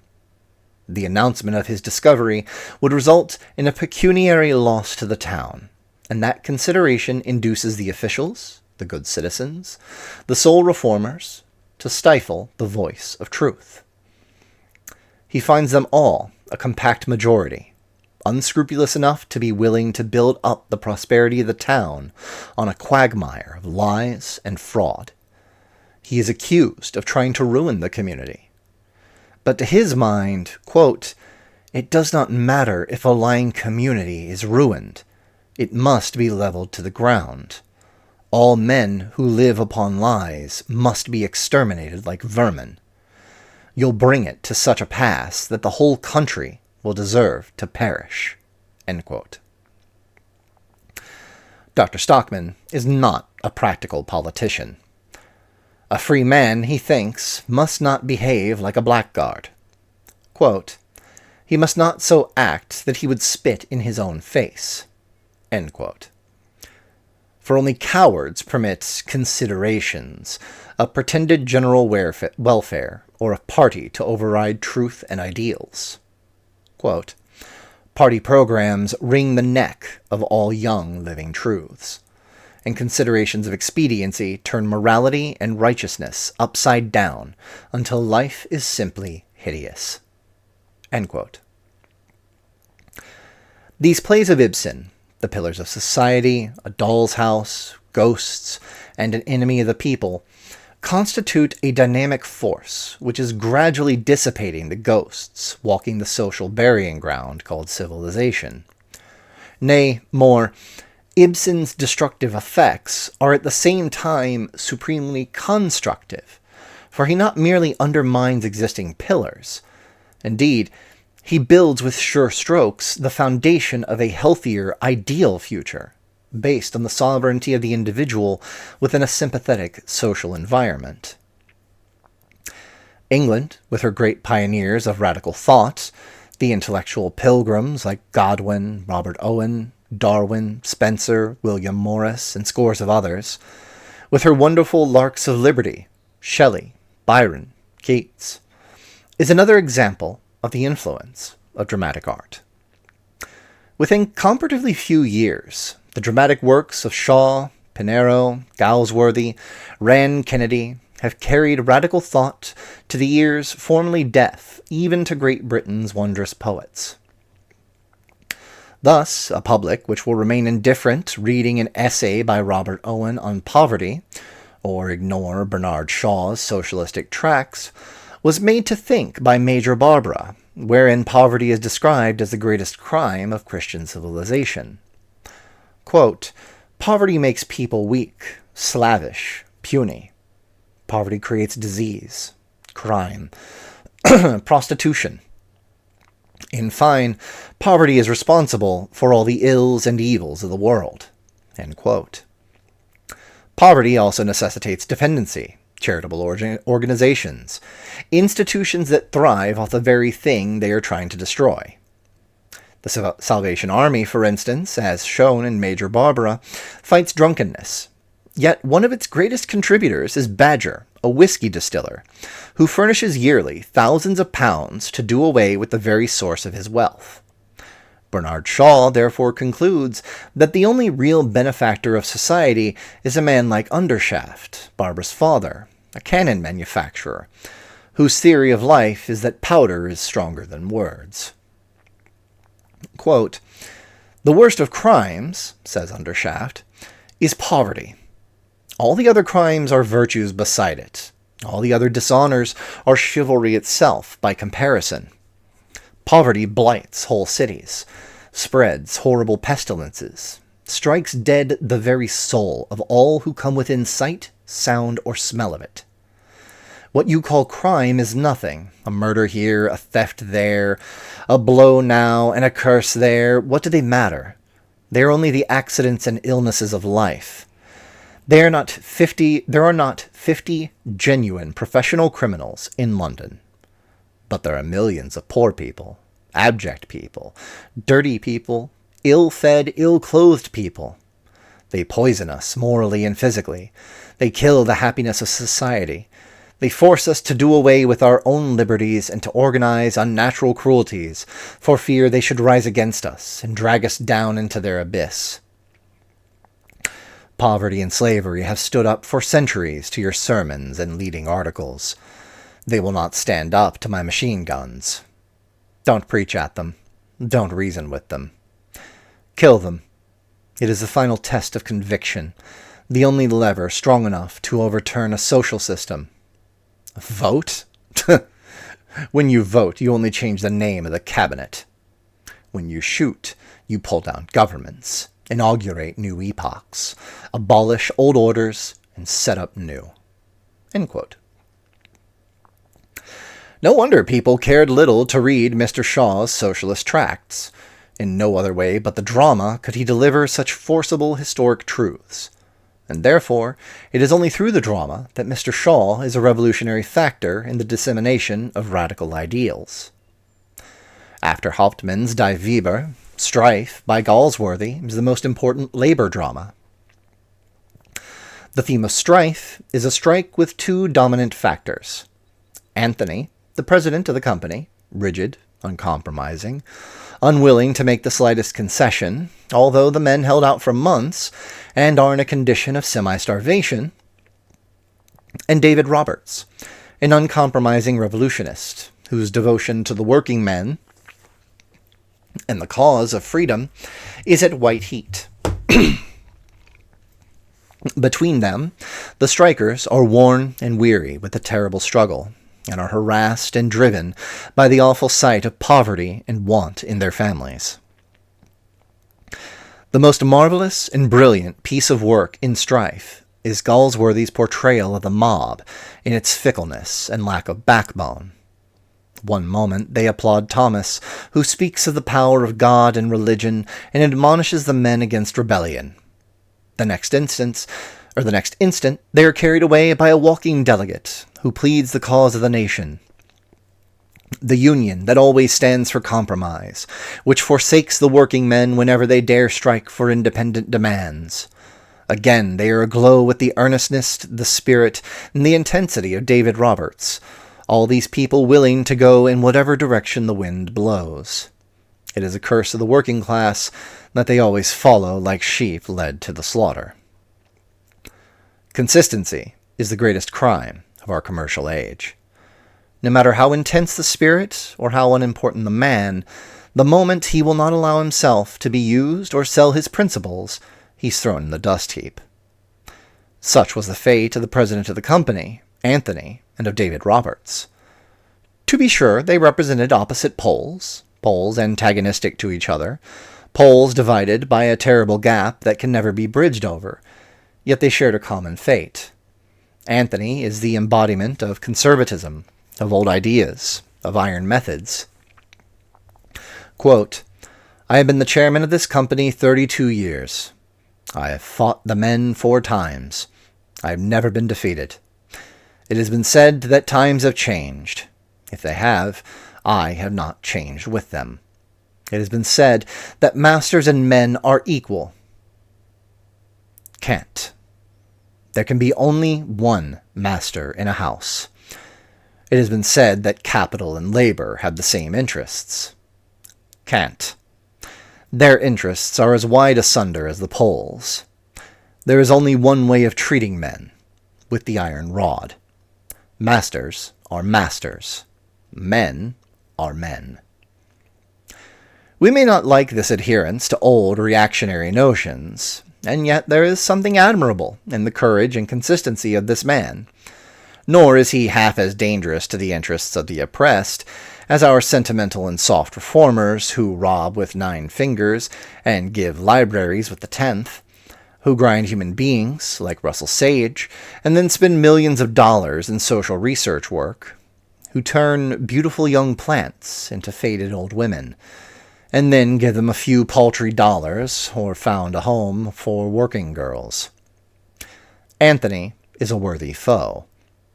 The announcement of his discovery would result in a pecuniary loss to the town, and that consideration induces the officials, the good citizens, the sole reformers, to stifle the voice of truth. He finds them all a compact majority, unscrupulous enough to be willing to build up the prosperity of the town on a quagmire of lies and fraud. He is accused of trying to ruin the community. But to his mind, quote, "It does not matter if a lying community is ruined. It must be leveled to the ground. All men who live upon lies must be exterminated like vermin. You'll bring it to such a pass that the whole country will deserve to perish." End quote. Dr. Stockman is not a practical politician. A free man, he thinks, must not behave like a blackguard. Quote, "He must not so act that he would spit in his own face." End quote. For only cowards permit considerations, a pretended general welfare, or a party to override truth and ideals. Quote, "Party programs wring the neck of all young living truths, and considerations of expediency turn morality and righteousness upside down until life is simply hideous." End quote. These plays of Ibsen, The Pillars of Society, A Doll's House, Ghosts, and An Enemy of the People, constitute a dynamic force which is gradually dissipating the ghosts walking the social burying ground called civilization. Nay, more, Ibsen's destructive effects are at the same time supremely constructive, for he not merely undermines existing pillars. Indeed, he builds with sure strokes the foundation of a healthier, ideal future, based on the sovereignty of the individual within a sympathetic social environment. England, with her great pioneers of radical thought, the intellectual pilgrims like Godwin, Robert Owen, Darwin, Spencer, William Morris, and scores of others, with her wonderful larks of liberty, Shelley, Byron, Keats, is another example of the influence of dramatic art. Within comparatively few years, the dramatic works of Shaw, Pinero, Galsworthy, Rand Kennedy have carried radical thought to the ears formerly deaf even to Great Britain's wondrous poets. Thus, a public which will remain indifferent reading an essay by Robert Owen on poverty, or ignore Bernard Shaw's socialistic tracts, was made to think by Major Barbara, wherein poverty is described as the greatest crime of Christian civilization. Quote, "Poverty makes people weak, slavish, puny. Poverty creates disease, crime, prostitution. In fine, poverty is responsible for all the ills and evils of the world." End quote. Poverty also necessitates dependency, charitable organizations, institutions that thrive off the very thing they are trying to destroy. The Salvation Army, for instance, as shown in Major Barbara, fights drunkenness. Yet one of its greatest contributors is Badger, a whiskey distiller, who furnishes yearly thousands of pounds to do away with the very source of his wealth. Bernard Shaw therefore concludes that the only real benefactor of society is a man like Undershaft, Barbara's father, a cannon manufacturer, whose theory of life is that powder is stronger than words. Quote, "The worst of crimes," says Undershaft, "is poverty. All the other crimes are virtues beside it. All the other dishonors are chivalry itself by comparison. Poverty blights whole cities, spreads horrible pestilences, strikes dead the very soul of all who come within sight, sound, or smell of it. What you call crime is nothing. A murder here, a theft there, a blow now, and a curse there. What do they matter? They are only the accidents and illnesses of life. There are not 50 genuine professional criminals in London. But there are millions of poor people, abject people, dirty people, ill-fed, ill-clothed people. They poison us morally and physically. They kill the happiness of society. They force us to do away with our own liberties and to organize unnatural cruelties, for fear they should rise against us and drag us down into their abyss. Poverty and slavery have stood up for centuries to your sermons and leading articles. They will not stand up to my machine guns. Don't preach at them. Don't reason with them. Kill them. It is the final test of conviction, the only lever strong enough to overturn a social system. Vote? When you vote, you only change the name of the cabinet. When you shoot, you pull down governments, inaugurate new epochs, abolish old orders, and set up new. End quote. No wonder people cared little to read Mr. Shaw's socialist tracts. In no other way but the drama could he deliver such forcible historic truths. And therefore, it is only through the drama that Mr. Shaw is a revolutionary factor in the dissemination of radical ideals. After Hauptmann's Die Weber, Strife by Galsworthy is the most important labor drama. The theme of Strife is a strike with two dominant factors. Anthony, the president of the company, rigid, uncompromising, unwilling to make the slightest concession, although the men held out for months and are in a condition of semi-starvation, and David Roberts, an uncompromising revolutionist, whose devotion to the working men and the cause of freedom is at white heat. Between them, the strikers are worn and weary with the terrible struggle, and are harassed and driven by the awful sight of poverty and want in their families. The most marvelous and brilliant piece of work in Strife is Galsworthy's portrayal of the mob in its fickleness and lack of backbone. One moment they applaud Thomas, who speaks of the power of God and religion and admonishes the men against rebellion. The next instant, they are carried away by a walking delegate who pleads the cause of the nation, the union that always stands for compromise, which forsakes the working men whenever they dare strike for independent demands. Again, they are aglow with the earnestness, the spirit, and the intensity of David Roberts, all these people willing to go in whatever direction the wind blows. It is a curse of the working class that they always follow like sheep led to the slaughter. Consistency is the greatest crime of our commercial age. No matter how intense the spirit or how unimportant the man, the moment he will not allow himself to be used or sell his principles, he's thrown in the dust heap. Such was the fate of the president of the company, Anthony, and of David Roberts. To be sure, they represented opposite poles antagonistic to each other, poles divided by a terrible gap that can never be bridged over, yet they shared a common fate. Anthony is the embodiment of conservatism, of old ideas, of iron methods. Quote, I have been the chairman of this company 32 years. I have fought the men 4 times. I have never been defeated. It has been said that times have changed. If they have, I have not changed with them. It has been said that masters and men are equal. Can't. There can be only one master in a house. It has been said that capital and labor have the same interests. Can't. Their interests are as wide asunder as the poles. There is only one way of treating men, with the iron rod. Masters are masters. Men are men. We may not like this adherence to old reactionary notions, and yet there is something admirable in the courage and consistency of this man. Nor is he half as dangerous to the interests of the oppressed as our sentimental and soft reformers who rob with 9 fingers and give libraries with the 10th, who grind human beings, like Russell Sage, and then spend millions of dollars in social research work, who turn beautiful young plants into faded old women, and then give them a few paltry dollars or found a home for working girls. Anthony is a worthy foe,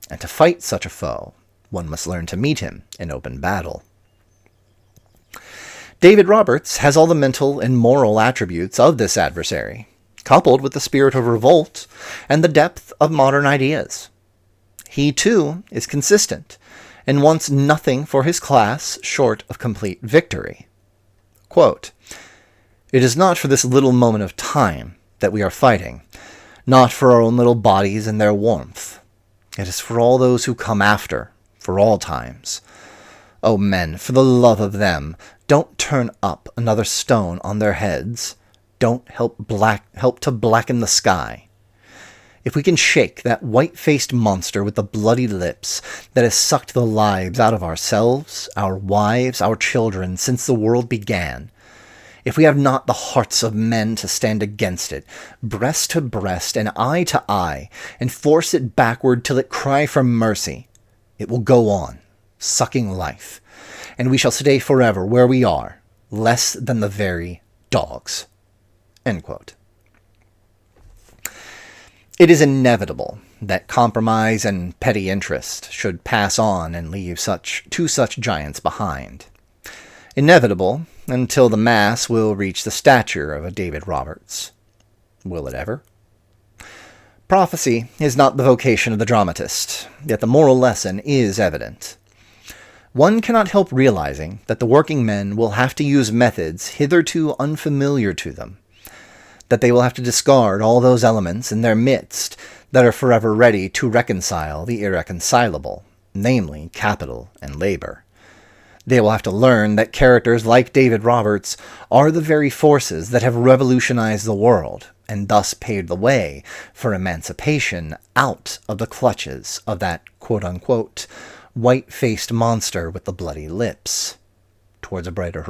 and to fight such a foe, one must learn to meet him in open battle. David Roberts has all the mental and moral attributes of this adversary, coupled with the spirit of revolt and the depth of modern ideas. He, too, is consistent and wants nothing for his class short of complete victory. Quote, "It is not for this little moment of time that we are fighting, not for our own little bodies and their warmth. It is for all those who come after, for all times. O men, for the love of them, don't turn up another stone on their heads. Don't help to blacken the sky. If we can shake that white-faced monster with the bloody lips that has sucked the lives out of ourselves, our wives, our children, since the world began, if we have not the hearts of men to stand against it, breast to breast and eye to eye, and force it backward till it cry for mercy, it will go on, sucking life, and we shall stay forever where we are, less than the very dogs." End quote. It is inevitable that compromise and petty interest should pass on and leave two such giants behind. Inevitable until the mass will reach the stature of a David Roberts. Will it ever? Prophecy is not the vocation of the dramatist, yet the moral lesson is evident. One cannot help realizing that the working men will have to use methods hitherto unfamiliar to them, that they will have to discard all those elements in their midst that are forever ready to reconcile the irreconcilable, namely capital and labor. They will have to learn that characters like David Roberts are the very forces that have revolutionized the world, and thus paved the way for emancipation out of the clutches of that quote-unquote white-faced monster with the bloody lips, towards a brighter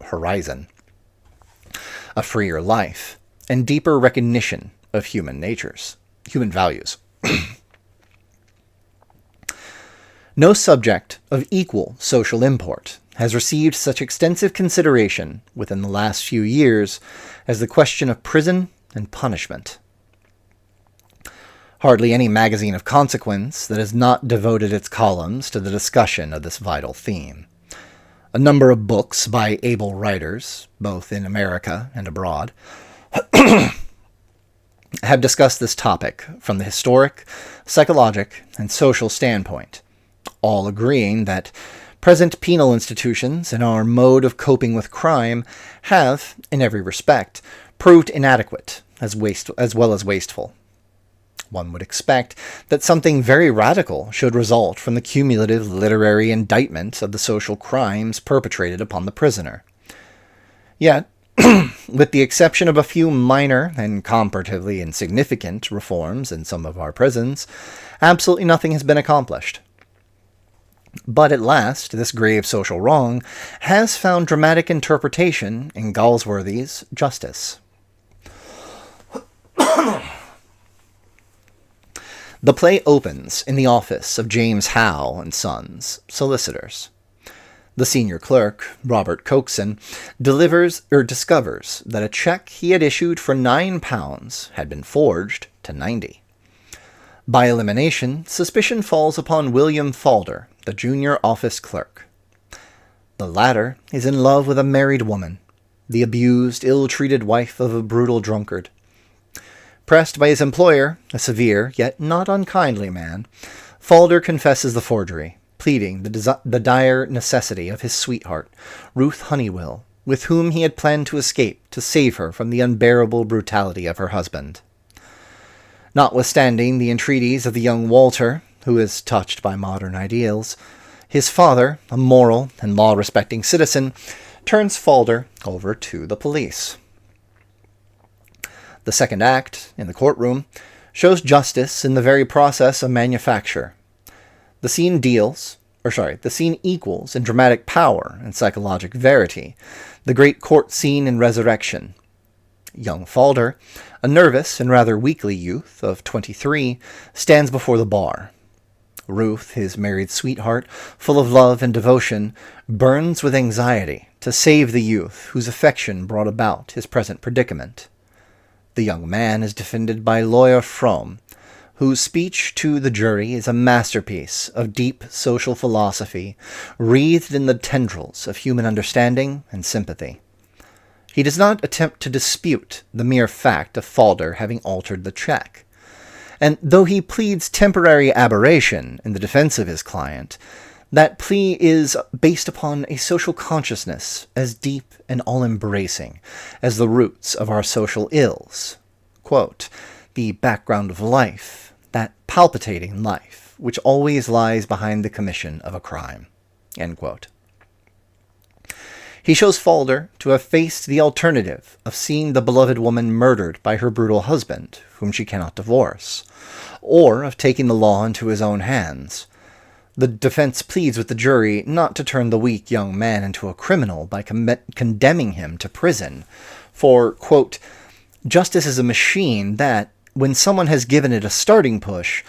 horizon, a freer life, and deeper recognition of human values. No subject of equal social import has received such extensive consideration within the last few years as the question of prison and punishment. Hardly any magazine of consequence that has not devoted its columns to the discussion of this vital theme. A number of books by able writers, both in America and abroad, have discussed this topic from the historic, psychologic, and social standpoint, all agreeing that present penal institutions and our mode of coping with crime have, in every respect, proved inadequate as well as wasteful. One would expect that something very radical should result from the cumulative literary indictment of the social crimes perpetrated upon the prisoner. Yet, with the exception of a few minor and comparatively insignificant reforms in some of our prisons, absolutely nothing has been accomplished. But at last, this grave social wrong has found dramatic interpretation in Galsworthy's Justice. The play opens in the office of James Howe and Sons, solicitors. The senior clerk, Robert Coxon, discovers that a check he had issued for £9 had been forged to 90. By elimination, suspicion falls upon William Falder, the junior office clerk. The latter is in love with a married woman, the abused, ill-treated wife of a brutal drunkard. Pressed by his employer, a severe yet not unkindly man, Falder confesses the forgery, pleading the dire necessity of his sweetheart, Ruth Honeywell, with whom he had planned to escape to save her from the unbearable brutality of her husband. Notwithstanding the entreaties of the young Walter, who is touched by modern ideals, his father, a moral and law-respecting citizen, turns Falder over to the police. The second act, in the courtroom, shows justice in the very process of manufacture. The scene equals in dramatic power and psychologic verity the great court scene in Resurrection. Young Falder, a nervous and rather weakly youth of 23, stands before the bar. Ruth, his married sweetheart, full of love and devotion, burns with anxiety to save the youth whose affection brought about his present predicament. The young man is defended by lawyer Fromm, whose speech to the jury is a masterpiece of deep social philosophy, wreathed in the tendrils of human understanding and sympathy. He does not attempt to dispute the mere fact of Falder having altered the check, and though he pleads temporary aberration in the defense of his client, that plea is based upon a social consciousness as deep and all-embracing as the roots of our social ills. Quote, the background of life, that palpitating life, which always lies behind the commission of a crime. End quote. He shows Falder to have faced the alternative of seeing the beloved woman murdered by her brutal husband, whom she cannot divorce, or of taking the law into his own hands. The defense pleads with the jury not to turn the weak young man into a criminal by condemning him to prison, for, quote, justice is a machine that, when someone has given it a starting push,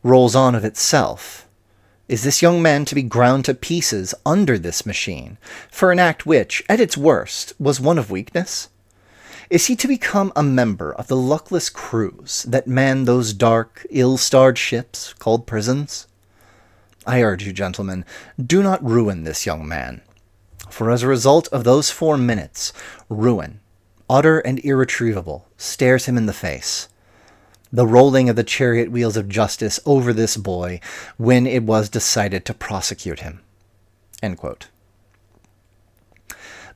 rolls on of itself. Is this young man to be ground to pieces under this machine, for an act which, at its worst, was one of weakness? Is he to become a member of the luckless crews that man those dark, ill-starred ships called prisons? I urge you, gentlemen, do not ruin this young man, for as a result of those 4 minutes, ruin, utter and irretrievable, stares him in the face. The rolling of the chariot wheels of justice over this boy when it was decided to prosecute him. End quote.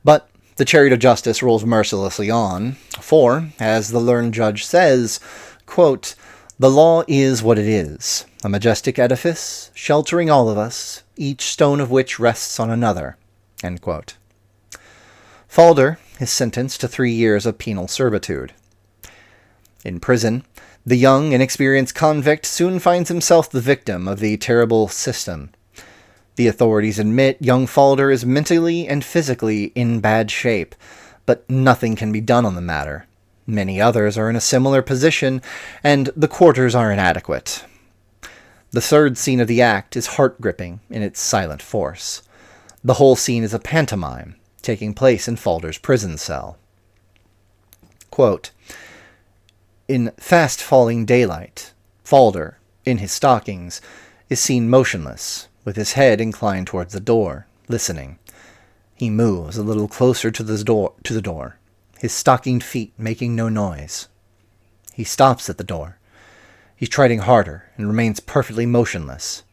But the chariot of justice rolls mercilessly on, for, as the learned judge says, quote, the law is what it is, a majestic edifice, sheltering all of us, each stone of which rests on another. End quote. Falder is sentenced to 3 years of penal servitude. In prison, the young, inexperienced convict soon finds himself the victim of the terrible system. The authorities admit young Falder is mentally and physically in bad shape, but nothing can be done on the matter. Many others are in a similar position, and the quarters are inadequate. The third scene of the act is heart-gripping in its silent force. The whole scene is a pantomime, taking place in Falder's prison cell. Quote, in fast-falling daylight, Falder, in his stockings, is seen motionless, with his head inclined towards the door, listening. He moves a little closer to the door, his stockinged feet making no noise. He stops at the door. He's treading harder and remains perfectly motionless.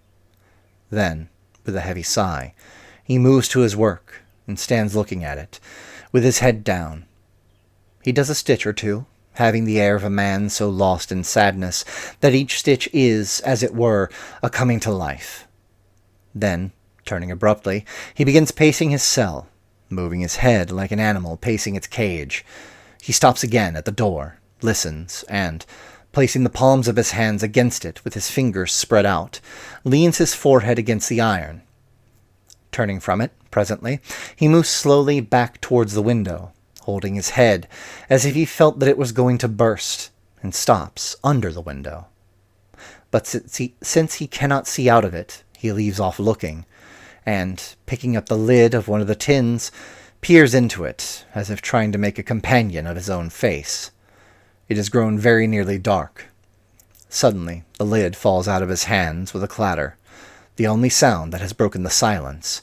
Then, with a heavy sigh, he moves to his work and stands looking at it, with his head down. He does a stitch or two, having the air of a man so lost in sadness that each stitch is, as it were, a coming to life. Then, turning abruptly, he begins pacing his cell, moving his head like an animal pacing its cage. He stops again at the door, listens, and, placing the palms of his hands against it with his fingers spread out, leans his forehead against the iron. Turning from it, presently, he moves slowly back towards the window, holding his head as if he felt that it was going to burst, and stops under the window. But since he cannot see out of it, he leaves off looking, and, picking up the lid of one of the tins, peers into it, as if trying to make a companion of his own face. It has grown very nearly dark. Suddenly, the lid falls out of his hands with a clatter, the only sound that has broken the silence,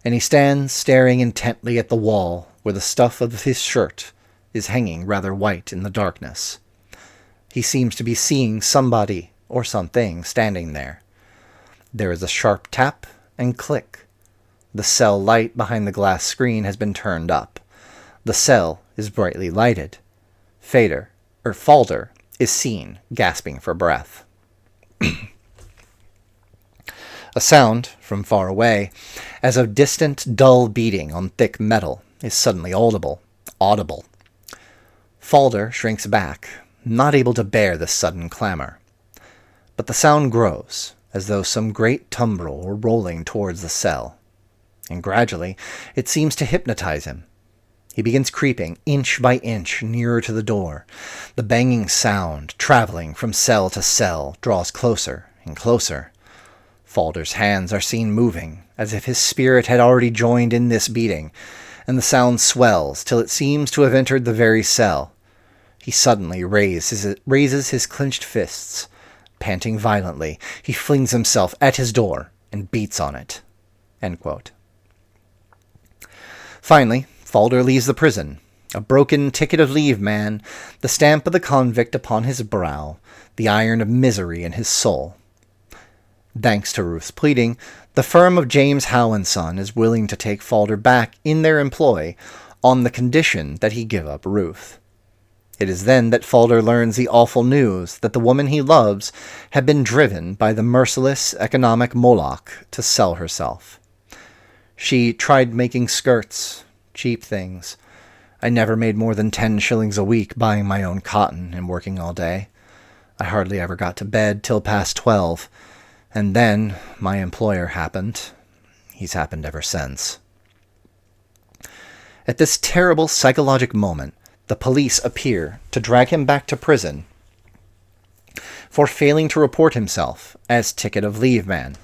and he stands staring intently at the wall where the stuff of his shirt is hanging rather white in the darkness. He seems to be seeing somebody or something standing there. There is a sharp tap and click. The cell light behind the glass screen has been turned up. The cell is brightly lighted. Falder is seen gasping for breath. A sound from far away, as of distant, dull beating on thick metal, is suddenly audible. Falder shrinks back, not able to bear this sudden clamor. But the sound grows, as though some great tumbril were rolling towards the cell, and gradually it seems to hypnotize him. He begins creeping, inch by inch, nearer to the door. The banging sound, traveling from cell to cell, draws closer and closer. Falder's hands are seen moving, as if his spirit had already joined in this beating, and the sound swells till it seems to have entered the very cell. He suddenly raises his clenched fists. Panting violently, he flings himself at his door and beats on it." End quote. Finally, Falder leaves the prison, a broken ticket of leave man, the stamp of the convict upon his brow, the iron of misery in his soul. Thanks to Ruth's pleading, the firm of James Howe & Son is willing to take Falder back in their employ on the condition that he give up Ruth. It is then that Falder learns the awful news that the woman he loves had been driven by the merciless economic Moloch to sell herself. She tried making skirts, cheap things. I never made more than 10 shillings a week buying my own cotton and working all day. I hardly ever got to bed till past 12, and then my employer happened. He's happened ever since. At this terrible psychologic moment, the police appear to drag him back to prison for failing to report himself as ticket of leave man.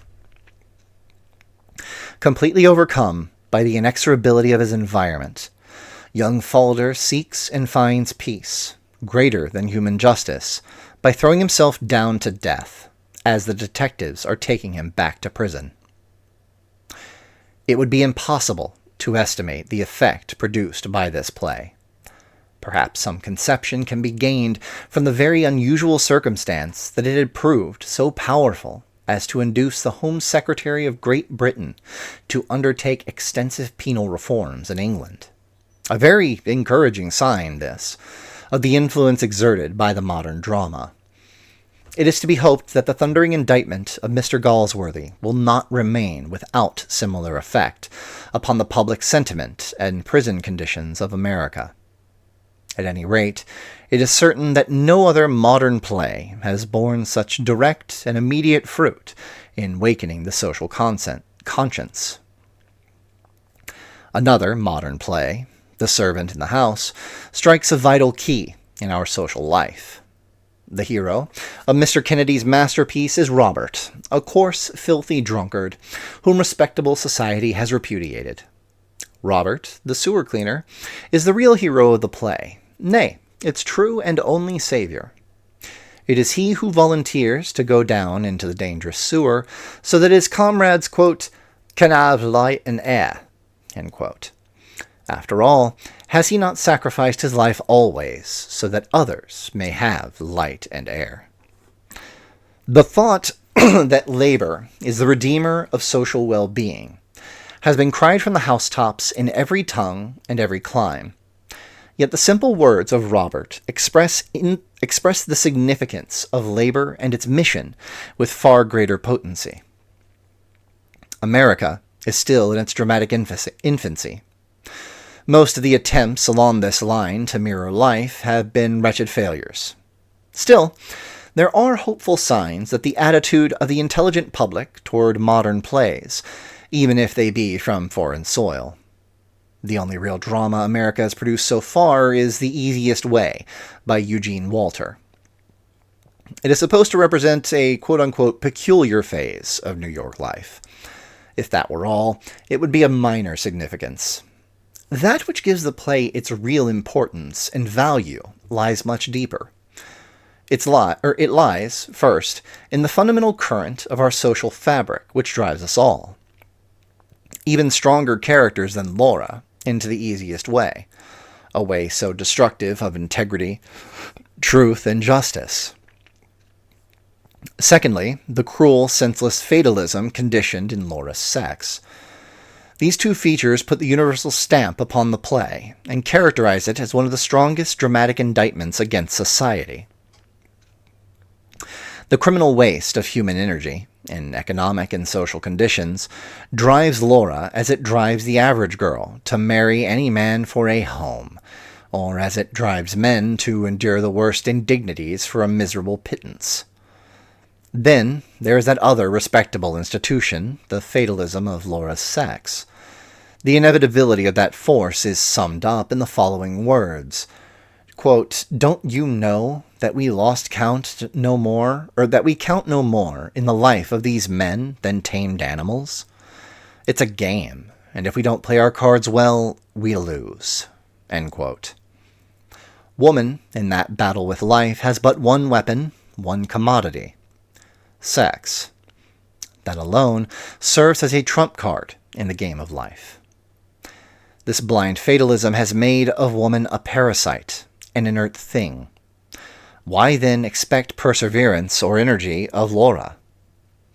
Completely overcome by the inexorability of his environment, young Falder seeks and finds peace, greater than human justice, by throwing himself down to death, as the detectives are taking him back to prison. It would be impossible to estimate the effect produced by this play. Perhaps some conception can be gained from the very unusual circumstance that it had proved so powerful as to induce the Home Secretary of Great Britain to undertake extensive penal reforms in England. A very encouraging sign, this, of the influence exerted by the modern drama. It is to be hoped that the thundering indictment of Mr. Galsworthy will not remain without similar effect upon the public sentiment and prison conditions of America. At any rate, it is certain that no other modern play has borne such direct and immediate fruit in wakening the social conscience. Another modern play, The Servant in the House, strikes a vital key in our social life. The hero of Mr. Kennedy's masterpiece is Robert, a coarse, filthy drunkard whom respectable society has repudiated. Robert, the sewer cleaner, is the real hero of the play, nay, its true and only savior. It is he who volunteers to go down into the dangerous sewer so that his comrades, quote, "can have light and air," end quote. After all, has he not sacrificed his life always so that others may have light and air? The thought that labor is the redeemer of social well-being has been cried from the housetops in every tongue and every clime. Yet the simple words of Robert express the significance of labor and its mission with far greater potency. America is still in its dramatic infancy. Most of the attempts along this line to mirror life have been wretched failures. Still, there are hopeful signs that the attitude of the intelligent public toward modern plays, even if they be from foreign soil. The only real drama America has produced so far is The Easiest Way by Eugene Walter. It is supposed to represent a quote-unquote peculiar phase of New York life. If that were all, it would be of minor significance. That which gives the play its real importance and value lies much deeper. It lies, first, in the fundamental current of our social fabric, which drives us all. Even stronger characters than Laura into The Easiest Way, a way so destructive of integrity, truth, and justice. Secondly, the cruel, senseless fatalism conditioned in Laura's sex. These two features put the universal stamp upon the play and characterize it as one of the strongest dramatic indictments against society. The criminal waste of human energy, in economic and social conditions, drives Laura as it drives the average girl to marry any man for a home, or as it drives men to endure the worst indignities for a miserable pittance. Then there is that other respectable institution, the fatalism of Laura's sex. The inevitability of that force is summed up in the following words. Quote, "Don't you know that we lost count no more, or that we count no more in the life of these men than tamed animals? It's a game, and if we don't play our cards well, we lose." End quote. Woman, in that battle with life, has but one weapon, one commodity: sex. That alone serves as a trump card in the game of life. This blind fatalism has made of woman a parasite, an inert thing. Why then expect perseverance or energy of Laura?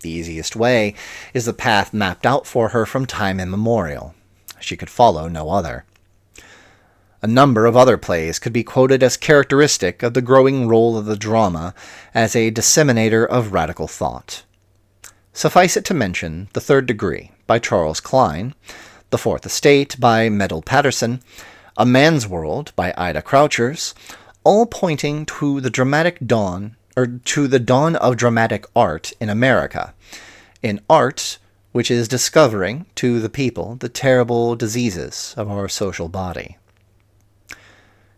The easiest way is the path mapped out for her from time immemorial. She could follow no other. A number of other plays could be quoted as characteristic of the growing role of the drama as a disseminator of radical thought. Suffice it to mention The Third Degree by Charles Klein, The Fourth Estate by Medal Patterson, A Man's World by Ida Crouchers, all pointing to the dawn of dramatic art in America, in art which is discovering to the people the terrible diseases of our social body.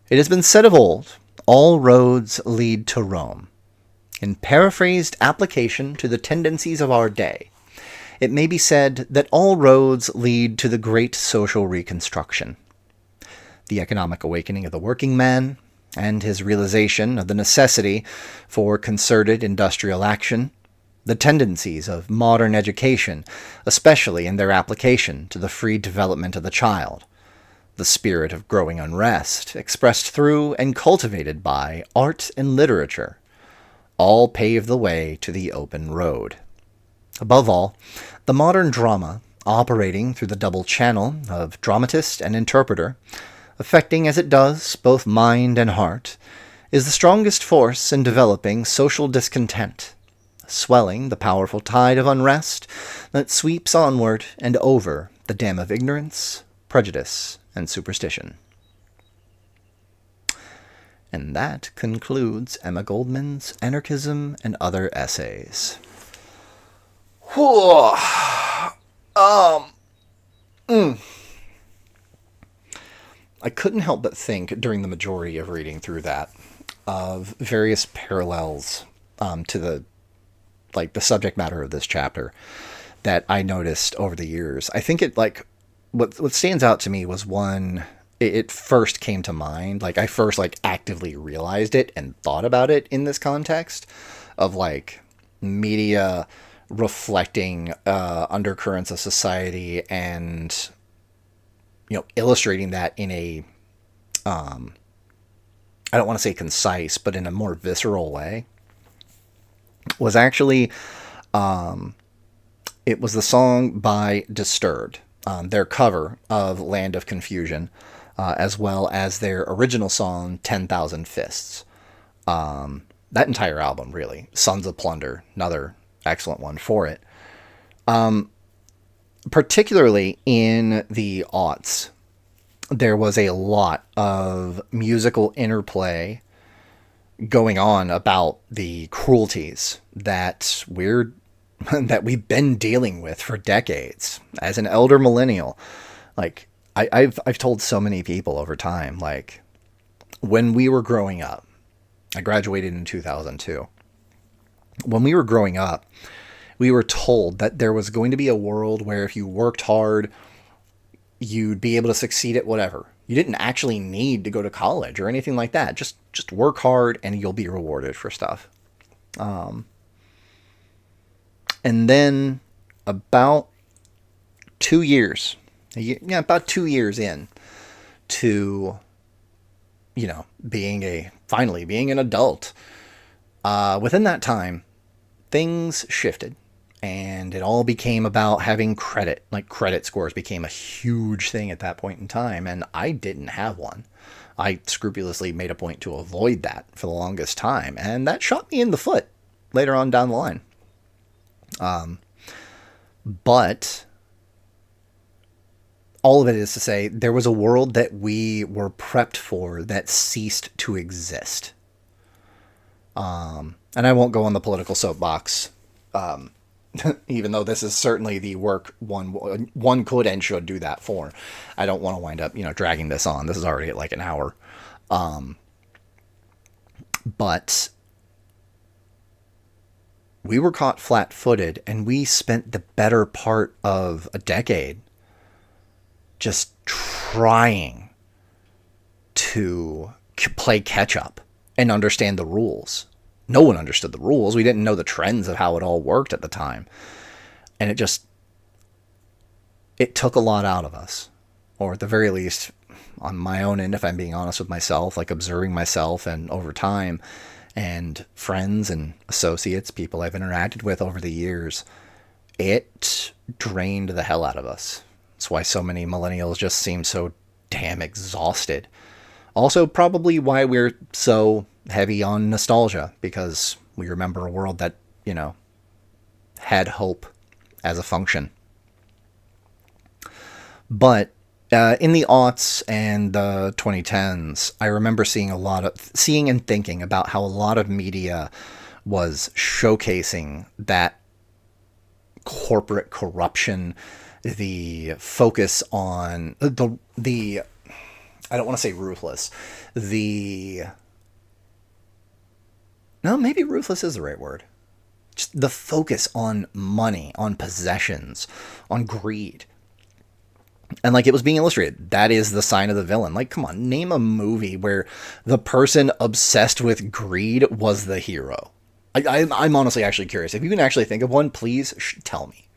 It has been said of old, all roads lead to Rome. In paraphrased application to the tendencies of our day, it may be said that all roads lead to the great social reconstruction. The economic awakening of the working man, and his realization of the necessity for concerted industrial action, the tendencies of modern education, especially in their application to the free development of the child, the spirit of growing unrest, expressed through and cultivated by art and literature, all pave the way to the open road. Above all, the modern drama, operating through the double channel of dramatist and interpreter, affecting as it does both mind and heart, is the strongest force in developing social discontent, swelling the powerful tide of unrest that sweeps onward and over the dam of ignorance, prejudice, and superstition. And that concludes Emma Goldman's Anarchism and Other Essays. I couldn't help but think during the majority of reading through that of various parallels to the subject matter of this chapter that I noticed over the years. I think what stands out to me was one, it first came to mind. I first actively realized it and thought about it in this context of media reflecting undercurrents of society and illustrating that in a I don't want to say concise, but in a more visceral way, was actually it was the song by Disturbed, their cover of Land of Confusion, as well as their original song 10,000 Fists. That entire album, really. Sons of Plunder, another excellent one for it. Particularly in the aughts, there was a lot of musical interplay going on about the cruelties that we've been dealing with for decades. As an elder millennial, I've told so many people over time, when we were growing up, I graduated in 2002. When we were growing up, we were told that there was going to be a world where if you worked hard, you'd be able to succeed at whatever. You didn't actually need to go to college or anything like that. Just work hard and you'll be rewarded for stuff. And then about 2 years, about 2 years in to, finally being an adult, within that time, things shifted. And it all became about having credit. Credit scores became a huge thing at that point in time. And I didn't have one. I scrupulously made a point to avoid that for the longest time. And that shot me in the foot later on down the line. But all of it is to say there was a world that we were prepped for that ceased to exist. And I won't go on the political soapbox even though this is certainly the work one could and should do that for. I don't want to wind up, dragging this on. This is already at like an hour. But we were caught flat-footed, and we spent the better part of a decade just trying to play catch-up and understand the rules. No one understood the rules. We didn't know the trends of how it all worked at the time. And it took a lot out of us. Or at the very least, on my own end, if I'm being honest with myself, like observing myself and over time, and friends and associates, people I've interacted with over the years, it drained the hell out of us. That's why so many millennials just seem so damn exhausted. Also, probably why we're so heavy on nostalgia, because we remember a world that, had hope as a function. But in the aughts and the 2010s, I remember seeing and thinking about how a lot of media was showcasing that corporate corruption, the focus the I don't want to say ruthless, no, maybe ruthless is the right word. Just the focus on money, on possessions, on greed. And like it was being illustrated, that is the sign of the villain. Like, come on, name a movie where the person obsessed with greed was the hero. I'm honestly actually curious. If you can actually think of one, please tell me.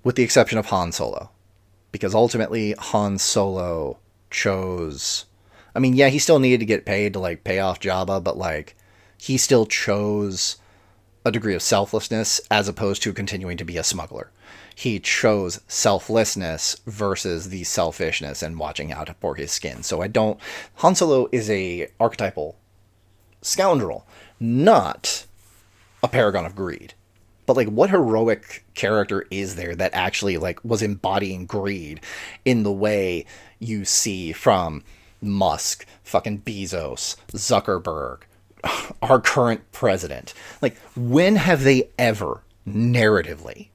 With the exception of Han Solo. Because ultimately, Han Solo chose... I mean, yeah, he still needed to get paid to, like, pay off Jabba, but, like, he still chose a degree of selflessness as opposed to continuing to be a smuggler. He chose selflessness versus the selfishness and watching out for his skin. So Han Solo is a archetypal scoundrel, not a paragon of greed. But like, what heroic character is there that actually like was embodying greed in the way you see from Musk, fucking Bezos, Zuckerberg, our current president? Like, when have they ever narratively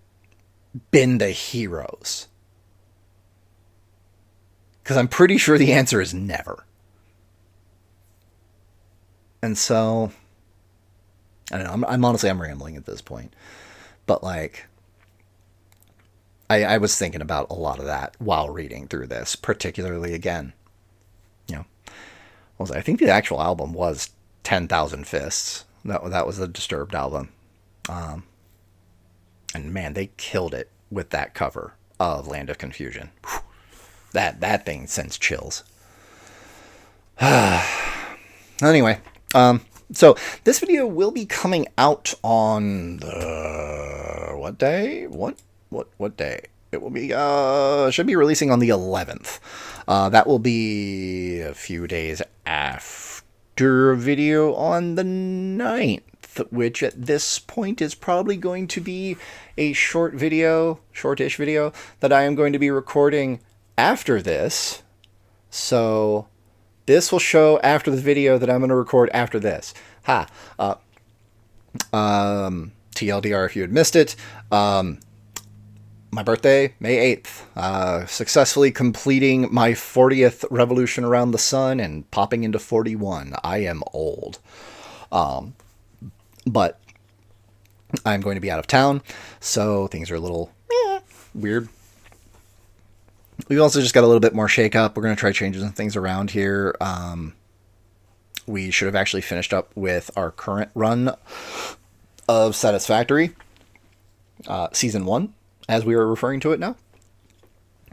been the heroes? Because I'm pretty sure the answer is never. And so, I don't know, I'm honestly rambling at this point. But like, I was thinking about a lot of that while reading through this, particularly again, I think the actual album was 10,000 Fists. That was the Disturbed album. And man, they killed it with that cover of Land of Confusion. Whew. That thing sends chills. Anyway, so this video will be coming out on the what day? What day? It will be should be releasing on the 11th. That will be a few days after a video on the 9th. Which at this point is probably going to be a shortish video that I am going to be recording after this. So this will show after the video that I'm going to record after this. TLDR if you had missed it. My birthday, May 8th. Successfully completing my 40th revolution around the sun and popping into 41. I am old. But I'm going to be out of town, so things are a little weird. We've also just got a little bit more shake up. We're going to try changing some things around here. We should have actually finished up with our current run of Satisfactory, Season 1, as we are referring to it now.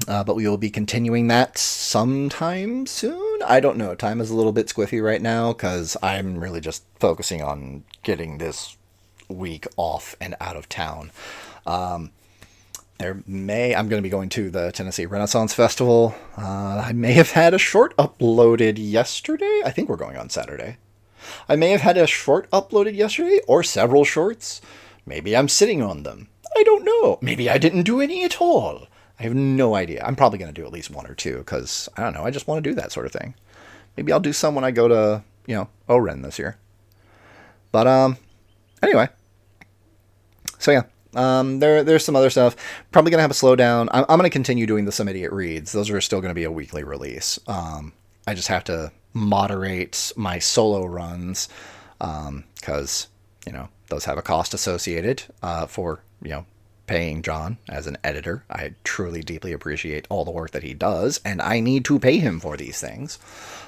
But we will be continuing that sometime soon. I don't know. Time is a little bit squiffy right now because I'm really just focusing on getting this week off and out of town. I'm going to be going to the Tennessee Renaissance Festival. I may have had a short uploaded yesterday. I think we're going on Saturday. I may have had a short uploaded yesterday or several shorts. Maybe I'm sitting on them. I don't know. Maybe I didn't do any at all. I have no idea. I'm probably going to do at least one or two because, I don't know, I just want to do that sort of thing. Maybe I'll do some when I go to, OREN this year. But, anyway. So yeah, there's some other stuff. Probably going to have a slowdown. I'm going to continue doing the Some Idiot Reads. Those are still going to be a weekly release. I just have to moderate my solo runs because, those have a cost associated for, paying John as an editor. I truly, deeply appreciate all the work that he does, and I need to pay him for these things.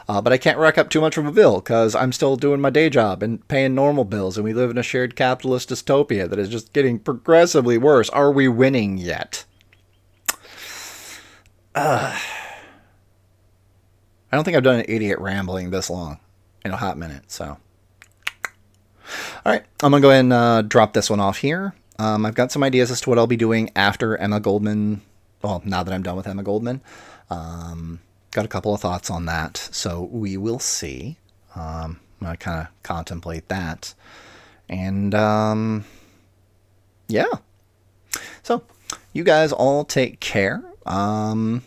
But I can't rack up too much of a bill because I'm still doing my day job and paying normal bills, and we live in a shared capitalist dystopia that is just getting progressively worse. Are we winning yet? I don't think I've done an idiot rambling this long in a hot minute, so. All right, I'm going to go ahead and drop this one off here. I've got some ideas as to what I'll be doing after Emma Goldman. Well, now that I'm done with Emma Goldman. Got a couple of thoughts on that, so we will see. I'm going to kind of contemplate that. And, yeah. So, you guys all take care. And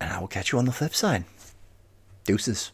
I will catch you on the flip side. Deuces.